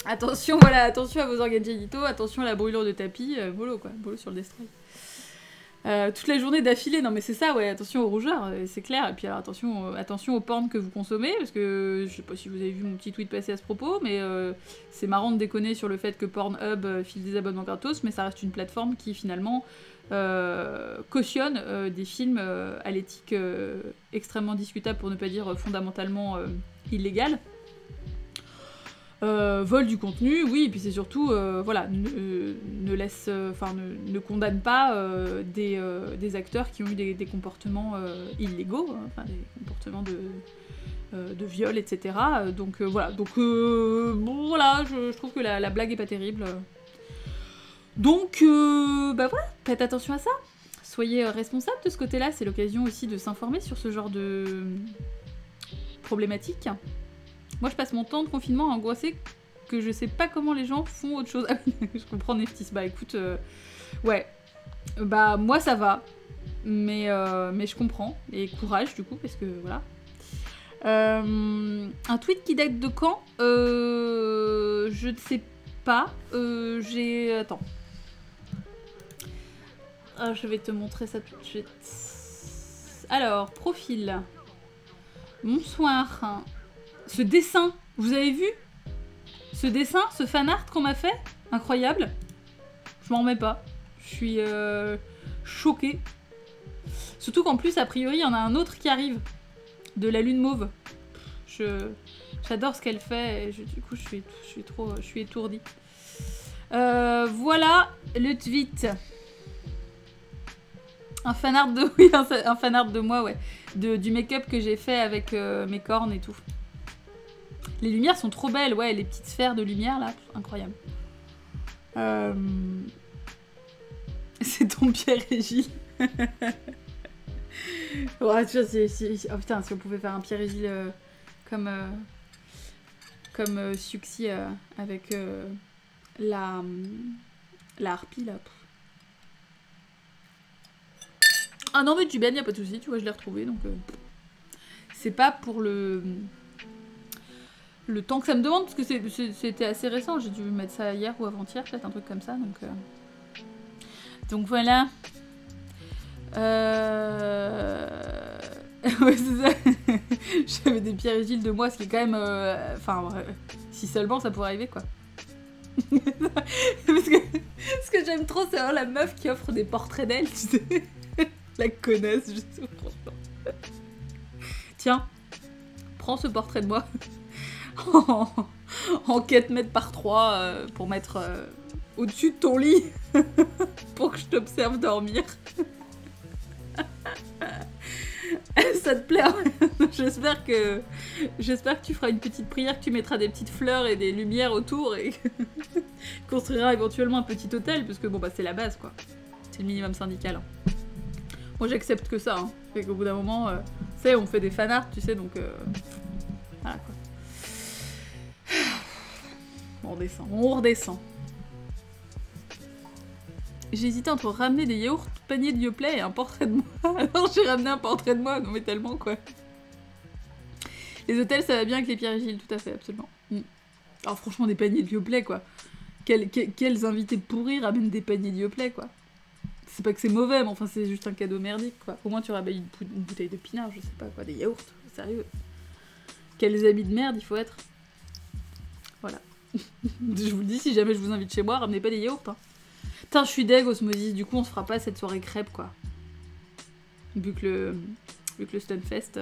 Attention, voilà, attention à vos organes génitaux, attention à la brûlure de tapis, bolo quoi, bolo sur le destroy. Toute la journée d'affilée, non mais c'est ça, ouais, attention aux rougeurs, c'est clair. Et puis alors attention aux porn que vous consommez, parce que je sais pas si vous avez vu mon petit tweet passer à ce propos, mais c'est marrant de déconner sur le fait que Pornhub file des abonnements gratos, mais ça reste une plateforme qui finalement cautionne des films à l'éthique extrêmement discutable, pour ne pas dire fondamentalement illégale. Vol du contenu, oui, et puis c'est surtout, voilà, ne condamne pas des acteurs qui ont eu des comportements illégaux, enfin des comportements de viol, etc. Donc voilà, donc bon, voilà, je trouve que la blague est pas terrible. Donc, bah voilà, faites attention à ça. Soyez responsable de ce côté-là. C'est l'occasion aussi de s'informer sur ce genre de problématique. Moi, je passe mon temps de confinement à angoisser que je sais pas comment les gens font autre chose. Ah, je comprends Neftis. Bah écoute, ouais. Bah moi ça va. Mais je comprends. Et courage du coup, parce que voilà. Un tweet qui date de quand je ne sais pas. Attends. Je vais te montrer ça tout de suite. Alors, profil. Bonsoir. Ce dessin, vous avez vu? Ce dessin, ce fan art qu'on m'a fait? Incroyable. Je m'en remets pas. Je suis choquée. Surtout qu'en plus, a priori, il y en a un autre qui arrive. De la lune mauve. J'adore ce qu'elle fait. Et du coup, je suis étourdie. Voilà le tweet. Un fanart de... Oui, un fanart de moi, ouais. Du make-up que j'ai fait avec mes cornes et tout. Les lumières sont trop belles, ouais. Les petites sphères de lumière, là. Incroyable. C'est ton Pierre et Gilles. Ouais, tu vois, oh putain, si on pouvait faire un Pierre et Gilles comme Siouxsie avec la harpie, là. Ah non, mais tu baignes, y'a pas de soucis, tu vois, je l'ai retrouvé, donc... c'est pas pour le temps que ça me demande, parce que c'était assez récent, j'ai dû mettre ça hier ou avant-hier, peut-être un truc comme ça, donc voilà. Ouais, c'est ça. J'avais des Pierre et Gilles de moi, ce qui est quand même... Enfin, si seulement ça pourrait arriver, quoi. Ce que j'aime trop, c'est la meuf qui offre des portraits d'elle, tu sais. La connasse, je sais, franchement. Tiens, prends ce portrait de moi. en 4 mètres par 3 pour mettre au-dessus de ton lit. Pour que je t'observe dormir. Ça te plaît, hein? J'espère que tu feras une petite prière, que tu mettras des petites fleurs et des lumières autour et construiras éventuellement un petit hôtel, parce que bon bah c'est la base quoi. C'est le minimum syndical. Hein. Moi j'accepte que ça, hein. Fait qu'au bout d'un moment, tu sais, on fait des fanarts, tu sais, donc voilà quoi. On redescend. J'ai hésité entre ramener des yaourts, panier de Yoplait et un portrait de moi. Alors j'ai ramené un portrait de moi, non mais tellement quoi. Les hôtels ça va bien avec les Pierre et Gilles, tout à fait, absolument. Alors franchement des paniers de Yoplait quoi. Quels invités pourris ramènent des paniers de Yoplait quoi. C'est pas que c'est mauvais, mais enfin c'est juste un cadeau merdique quoi. Au moins tu ramènes une bouteille de pinard, je sais pas quoi, des yaourts, sérieux. Quels amis de merde il faut être. Voilà. Je vous le dis, si jamais je vous invite chez moi, ramenez pas des yaourts hein. Putain, je suis deg, Osmosis, du coup on se fera pas cette soirée crêpe quoi. Vu que le Stunfest,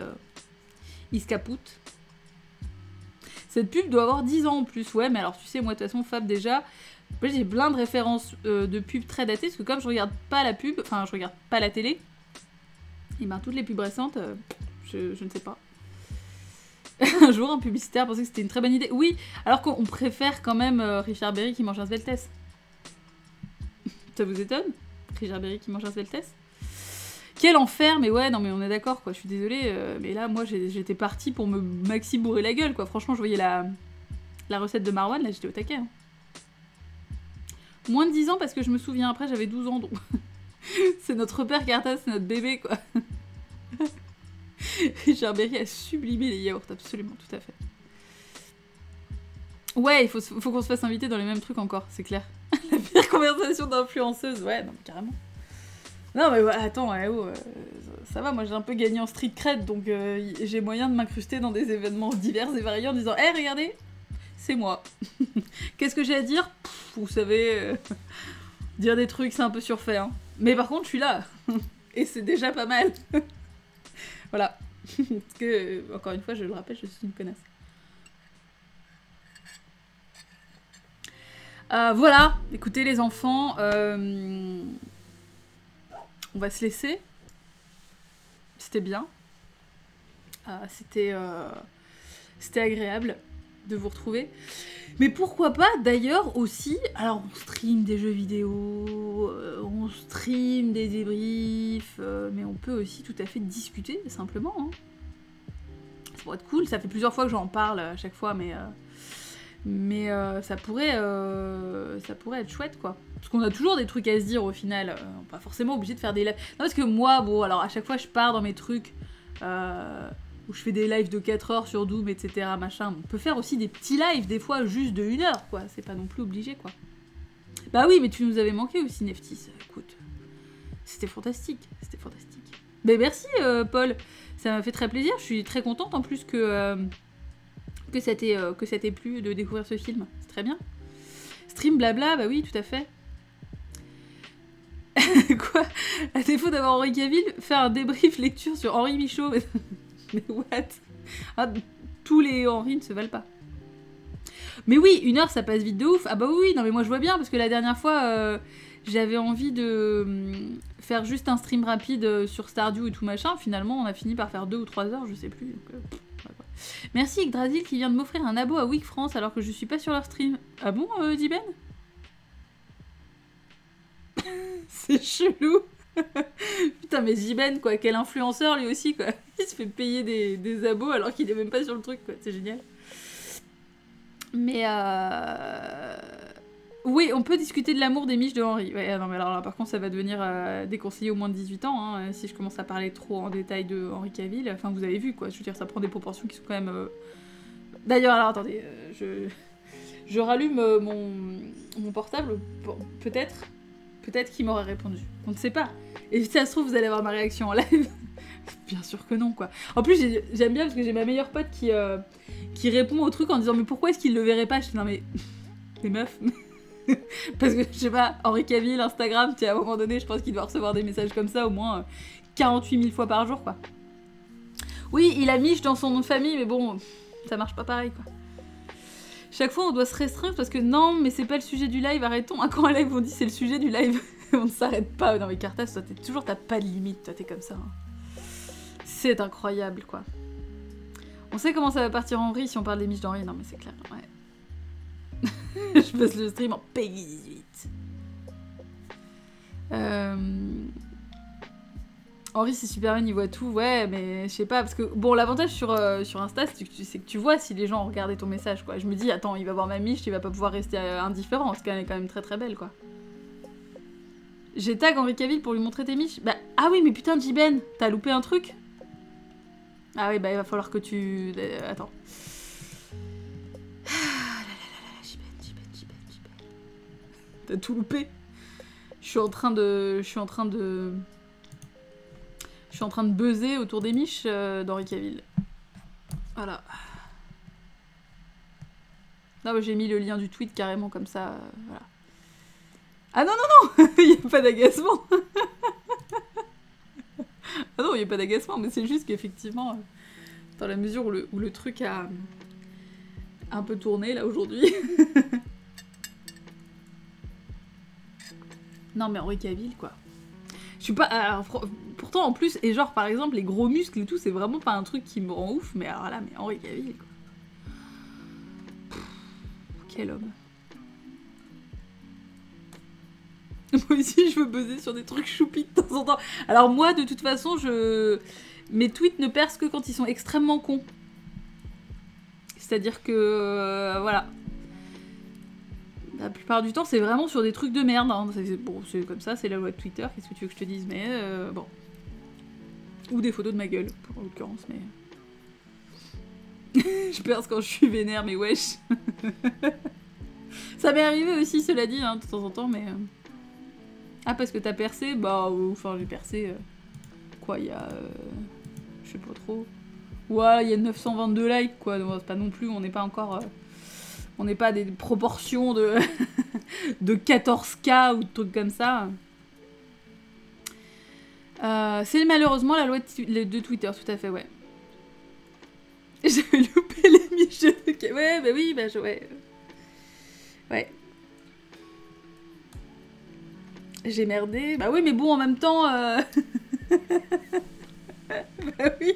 il se capoute. Cette pub doit avoir 10 ans en plus, ouais, mais alors tu sais, moi de toute façon, Fab déjà, j'ai plein de références de pubs très datées, parce que comme je regarde pas la pub, enfin je regarde pas la télé, et ben toutes les pubs récentes, je ne sais pas. Un jour, un publicitaire pensait que c'était une très bonne idée. Oui, alors qu'on préfère quand même Richard Berry qui mange un Sveltes. Ça vous étonne? Richard Berry qui mange un Sveltes? Quel enfer, mais ouais, non mais on est d'accord quoi, je suis désolée, mais là moi j'étais partie pour me maxi bourrer la gueule quoi, franchement je voyais la recette de Marwan, là j'étais au taquet. Hein. Moins de 10 ans parce que je me souviens, après j'avais 12 ans donc... c'est notre repère Cartas, c'est notre bébé quoi. Richard Berry a sublimé les yaourts, absolument, tout à fait. Ouais, il faut qu'on se fasse inviter dans les mêmes trucs encore, c'est clair. La pire conversation d'influenceuse, ouais, non, carrément. Non, mais ouais, attends, ça va, moi j'ai un peu gagné en street cred, donc j'ai moyen de m'incruster dans des événements divers et variés en disant « Hé, regardez, c'est moi. Qu'est-ce que j'ai à dire ? Vous savez, dire des trucs, c'est un peu surfait, hein. Mais par contre, je suis là. Et c'est déjà pas mal. Voilà. Parce que, encore une fois, je le rappelle, je suis une connasse. Voilà, écoutez les enfants, on va se laisser. C'était bien. C'était agréable. de vous retrouver. Mais pourquoi pas, d'ailleurs, aussi... Alors, on stream des jeux vidéo, on stream des débriefs, mais on peut aussi tout à fait discuter, simplement. Hein. Ça pourrait être cool, ça fait plusieurs fois que j'en parle à chaque fois, mais ça pourrait être chouette, quoi. Parce qu'on a toujours des trucs à se dire, au final. On n'est pas forcément obligé de faire des lives. Non, parce que moi, bon, alors, à chaque fois, je pars dans mes trucs... où je fais des lives de 4 heures sur Doom, etc. machin. On peut faire aussi des petits lives, des fois, juste de 1 heure, quoi. C'est pas non plus obligé, quoi. Bah oui, mais tu nous avais manqué aussi, Neftis. Écoute, c'était fantastique, c'était fantastique. Mais merci, Paul. Ça m'a fait très plaisir. Je suis très contente, en plus, que ça t'ait plu de découvrir ce film. C'est très bien. Stream blabla, bah oui, tout à fait. Quoi? À défaut d'avoir Henri Cavill, faire un débrief lecture sur Henri Michaud. Mais what? Ah, tous les Henri ne se valent pas. Mais oui, 1 heure ça passe vite de ouf. Ah bah oui, non mais moi je vois bien parce que la dernière fois j'avais envie de faire juste un stream rapide sur Stardew et tout machin. Finalement on a fini par faire 2 ou 3 heures, je sais plus. Donc, merci Yggdrasil qui vient de m'offrir un abo à Week France alors que je suis pas sur leur stream. Ah bon, Diben? C'est chelou. Putain, mais Jiben, quoi, quel influenceur lui aussi, quoi. Il se fait payer des abos alors qu'il est même pas sur le truc, quoi. C'est génial. Mais oui, on peut discuter de l'amour des miches de Henri. Ouais, non, mais alors là, par contre, ça va devenir déconseillé au moins de 18 ans, hein, si je commence à parler trop en détail de Henri Cavill. Enfin, vous avez vu, quoi. Je veux dire, ça prend des proportions qui sont quand même... D'ailleurs, alors, attendez, je rallume mon portable, peut-être. Peut-être qu'il m'aurait répondu. On ne sait pas. Et si ça se trouve, vous allez avoir ma réaction en live. Bien sûr que non, quoi. En plus, j'aime bien parce que j'ai ma meilleure pote qui répond au truc en disant « Mais pourquoi est-ce qu'il le verrait pas ?» Je dis « Non mais... Les meufs... » Parce que, je sais pas, Henri Cavill, Instagram, tu sais, à un moment donné, je pense qu'il doit recevoir des messages comme ça au moins 48 000 fois par jour, quoi. Oui, il a Mich dans son nom de famille, mais bon, ça marche pas pareil, quoi. Chaque fois, on doit se restreindre parce que non, mais c'est pas le sujet du live, arrêtons. Quand un live, on dit c'est le sujet du live, on ne s'arrête pas. Non mais Cartas, toi, t'as pas de limite, toi, t'es comme ça. Hein. C'est incroyable, quoi. On sait comment ça va partir en vrille si on parle des miches d'Henri. Non mais c'est clair, ouais. Je passe le stream en Peggy 18. Henri, c'est Superman, il voit tout, ouais, mais je sais pas, parce que, bon, l'avantage sur Insta, c'est que tu vois si les gens ont regardé ton message, quoi. Je me dis, attends, il va voir ma miche, il va pas pouvoir rester indifférent, parce qu'elle est quand même très très belle, quoi. J'ai tag Henri Cavill pour lui montrer tes miches. Bah, ah oui, mais putain, Jiben, t'as loupé un truc? Ah oui, bah il va falloir que tu... attends. Jiben. T'as tout loupé. Je suis en train de buzzer autour des miches d'Henri Cavill. Voilà. Non, bah, j'ai mis le lien du tweet carrément comme ça. Voilà. Ah non, il n'y a pas d'agacement. Ah non, il n'y a pas d'agacement, mais c'est juste qu'effectivement, dans la mesure où le truc a un peu tourné là aujourd'hui. Non, mais Henri Cavill, quoi. Je suis pas... Alors, pourtant, en plus, et genre, par exemple, les gros muscles et tout, c'est vraiment pas un truc qui me rend ouf, mais alors là, mais Henri Cavill, quoi. Quel homme. Moi aussi, je veux buzzer sur des trucs choupis de temps en temps. Alors moi, de toute façon, mes tweets ne percent que quand ils sont extrêmement cons. C'est-à-dire que... voilà. La plupart du temps, c'est vraiment sur des trucs de merde. Hein. Bon, c'est comme ça, c'est la loi de Twitter, qu'est-ce que tu veux que je te dise, mais bon. Ou des photos de ma gueule, en l'occurrence, mais... je perce quand je suis vénère, mais wesh. Ça m'est arrivé aussi, cela dit, hein, de temps en temps, mais... Ah, parce que t'as percé? Bah, enfin, j'ai percé... quoi, il y a... je sais pas trop... Ouais, il y a 922 likes, quoi, donc c'est pas non plus, on n'est pas encore... on n'est pas à des proportions de... de 14K ou de trucs comme ça. C'est malheureusement la loi de Twitter, tout à fait, ouais. J'avais loupé les miches de... Ouais, bah oui, bah ouais. Ouais. J'ai merdé. Bah oui, mais bon, en même temps... bah oui.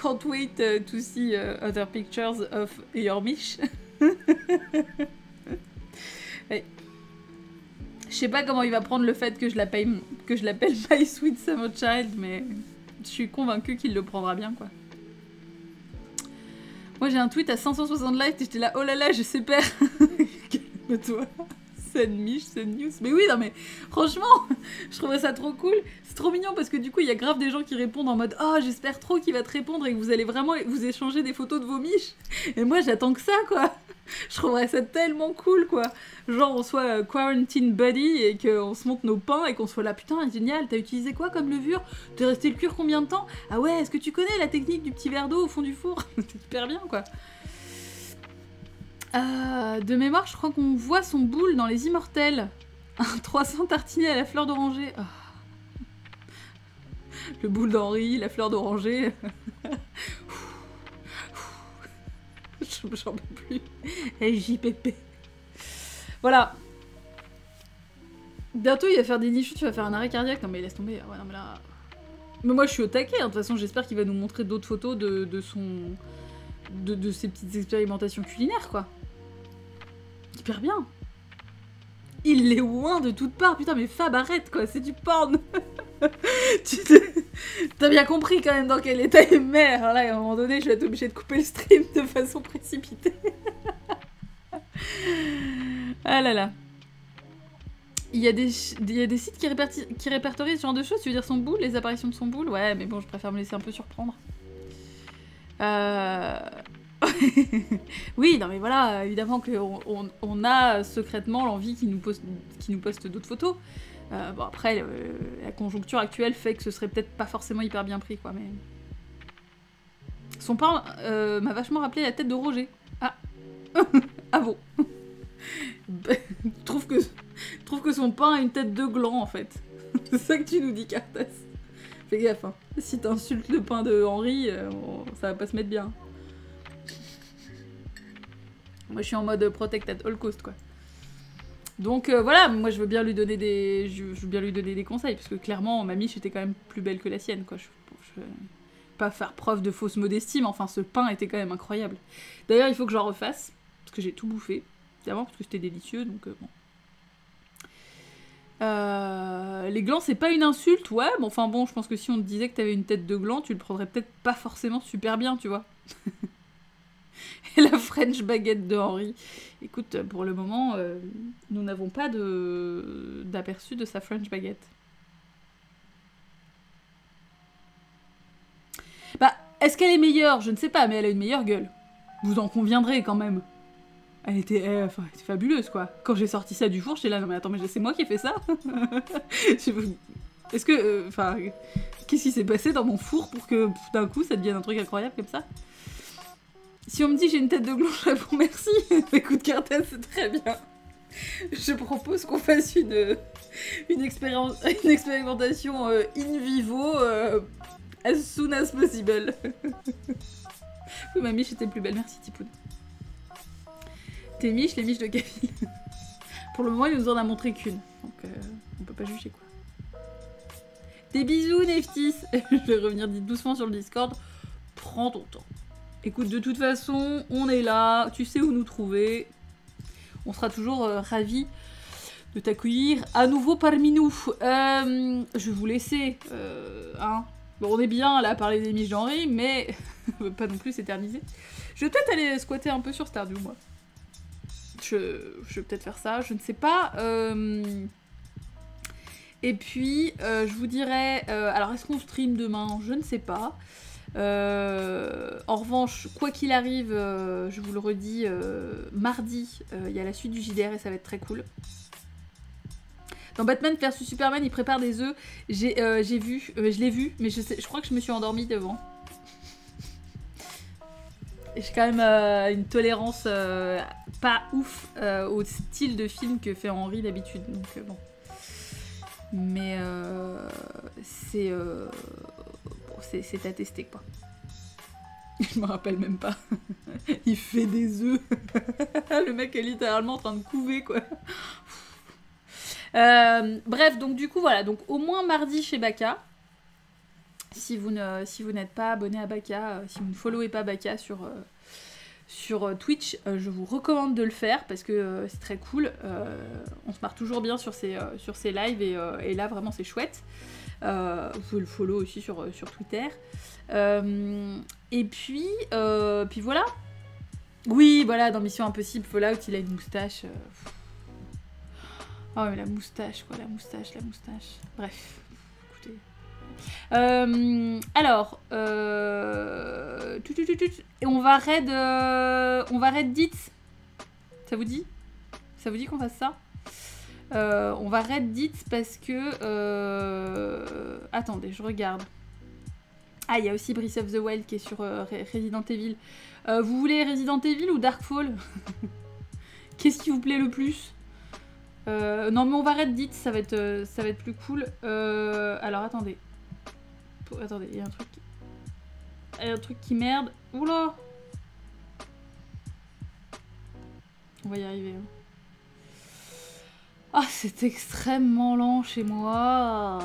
Can't wait to see other pictures of your Mich. Ouais. Je sais pas comment il va prendre le fait que je l'appelle My Sweet Summer Child, mais je suis convaincue qu'il le prendra bien, quoi. Moi j'ai un tweet à 560 likes et j'étais là, oh là là, je sais pas. Calme-toi. Send Mich, send news. Mais oui, non mais franchement, je trouvais ça trop cool. C'est trop mignon parce que du coup, il y a grave des gens qui répondent en mode, oh, j'espère trop qu'il va te répondre et que vous allez vraiment vous échanger des photos de vos miches. Et moi, j'attends que ça, quoi. Je trouverais ça tellement cool, quoi. Genre, on soit quarantine buddy et qu'on se monte nos pains et qu'on soit là, putain, génial, t'as utilisé quoi comme levure? T'es resté le cuire combien de temps? Ah ouais, est-ce que tu connais la technique du petit verre d'eau au fond du four? C'est hyper bien, quoi. De mémoire, je crois qu'on voit son boule dans Les Immortels. Un 300 tartiné à la fleur d'oranger. Oh. Le boule d'Henri, la fleur d'oranger. J'en peux plus. JPP. Voilà. Bientôt, il va faire des nichons, tu vas faire un arrêt cardiaque. Non mais laisse tomber. Ouais, non mais là... Mais moi, je suis au taquet. Hein. De toute façon, j'espère qu'il va nous montrer d'autres photos de ses petites expérimentations culinaires, quoi. Hyper bien. Il les oint de toutes parts. Putain, mais Fab, arrête, quoi. C'est du porn. T'as bien compris, quand même, dans quel état il met. Alors là, à un moment donné, je vais être obligée de couper le stream de façon précipitée. Ah là là. Il y a des sites qui répertorient ce genre de choses. Tu veux dire son boule, les apparitions de son boule? Ouais, mais bon, je préfère me laisser un peu surprendre. Oui, non mais voilà, évidemment qu'on a secrètement l'envie qu'il nous poste d'autres photos. Bon après, la conjoncture actuelle fait que ce serait peut-être pas forcément hyper bien pris, quoi, mais... Son pain m'a vachement rappelé la tête de Roger. Ah. Ah bon. Trouve que son pain a une tête de gland, en fait. C'est ça que tu nous dis, Cartas. Fais gaffe, hein. Si t'insultes le pain de Henri, ça va pas se mettre bien. Moi, je suis en mode protect at all cost, quoi. Donc voilà, moi je veux bien lui donner des conseils, parce que clairement, ma miche était quand même plus belle que la sienne, quoi. Je vais pas faire preuve de fausse modestie, mais enfin, ce pain était quand même incroyable. D'ailleurs, il faut que j'en refasse, parce que j'ai tout bouffé, évidemment, parce que c'était délicieux, donc bon. Les glands, c'est pas une insulte, ouais, mais enfin bon, je pense que si on te disait que t'avais une tête de gland, tu le prendrais peut-être pas forcément super bien, tu vois. Et la French baguette de Henri. Écoute, pour le moment, nous n'avons pas d'aperçu de sa French baguette. Bah, est-ce qu'elle est meilleure? Je ne sais pas, mais elle a une meilleure gueule. Vous en conviendrez quand même. Elle était fabuleuse, quoi. Quand j'ai sorti ça du four, j'étais là, non mais attends, mais c'est moi qui ai fait ça. Est-ce que... qu'est-ce qui s'est passé dans mon four pour que d'un coup ça devienne un truc incroyable comme ça? Si on me dit que j'ai une tête de gland, je réponds merci. Écoute, Cartas, c'est très bien. Je propose qu'on fasse une expérimentation in vivo as soon as possible. Oui, ma miche était plus belle, merci Tipoun. Tes miches, les miches de Kevin. Pour le moment, il nous en a montré qu'une, donc on peut pas juger, quoi. Des bisous, Neftis. Je vais revenir doucement sur le Discord. Prends ton temps. Écoute, de toute façon, on est là, tu sais où nous trouver. On sera toujours ravis de t'accueillir à nouveau parmi nous. Je vais vous laisser, hein. Bon, on est bien là à parler des miches d'Henri, mais pas non plus s'éterniser. Je vais peut-être aller squatter un peu sur Stardew, moi. Je vais peut-être faire ça, je ne sais pas. Et puis, je vous dirais... alors, est-ce qu'on stream demain? Je ne sais pas. En revanche, quoi qu'il arrive, je vous le redis, mardi, il y a la suite du JDR et ça va être très cool. Dans Batman vs Superman, il prépare des œufs. J'ai vu, je l'ai vu, mais je crois que je me suis endormie devant. J'ai quand même une tolérance pas ouf au style de film que fait Henri d'habitude, donc bon. Mais c'est à tester, quoi. Je me rappelle même pas. Il fait des œufs. Le mec est littéralement en train de couver, quoi. Bref, donc du coup, voilà. Donc au moins mardi chez Baka. Si vous n'êtes pas abonné à Baka, si vous ne followez pas Baka sur Twitch, je vous recommande de le faire parce que c'est très cool. On se marre toujours bien sur ses lives et là vraiment c'est chouette. Vous pouvez le follow aussi sur Twitter. Et puis voilà. Oui, voilà, dans Mission Impossible Fallout, il a une moustache. Oh mais la moustache, quoi, la moustache. Bref, écoutez. Alors, et on va raid Dit. Ça vous dit? Ça vous dit qu'on fasse ça? On va raid Dit parce que... Attendez, je regarde. Ah, il y a aussi Breath of the Wild qui est sur Resident Evil. Vous voulez Resident Evil ou Darkfall? Qu'est-ce qui vous plaît le plus? Non mais on va raid Dit, ça va être plus cool. Alors attendez. Attendez, il y a un truc qui merde. Oula! On va y arriver. Ah, c'est extrêmement lent chez moi.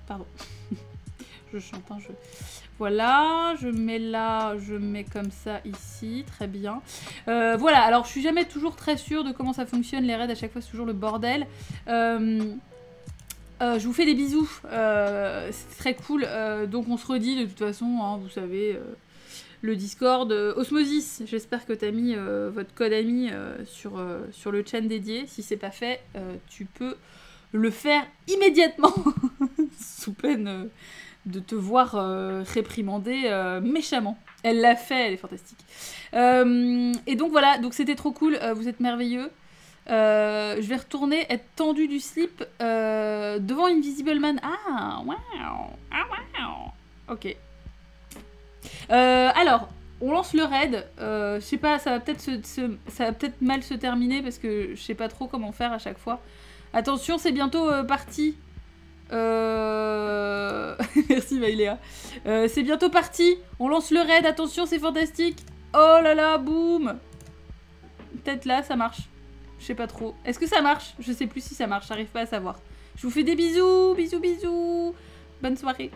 Pardon. Je chante un jeu. Voilà, je mets là, je mets comme ça ici, très bien. Voilà, alors je suis jamais toujours très sûre de comment ça fonctionne, les raids, à chaque fois c'est toujours le bordel. Je vous fais des bisous, c'est très cool. Donc on se redit de toute façon, hein, vous savez, le Discord, Osmosis, j'espère que t'as mis votre code ami sur le chat dédié. Si c'est pas fait, tu peux le faire immédiatement, sous peine... de te voir réprimander méchamment. Elle l'a fait, elle est fantastique. Et donc voilà, donc c'était trop cool, vous êtes merveilleux. Je vais retourner être tendue du slip devant Invisible Man. Ah, waouh! Ah, waouh! Ok. Alors, on lance le raid. Je sais pas, ça va peut-être mal se terminer parce que je sais pas trop comment faire à chaque fois. Attention, c'est bientôt parti. Merci Maïléa. C'est bientôt parti. On lance le raid. Attention, c'est fantastique. Oh là là, boum. Peut-être là, ça marche. Je sais pas trop. Est-ce que ça marche? Je sais plus si ça marche. J'arrive pas à savoir. Je vous fais des bisous. Bisous, bisous. Bonne soirée.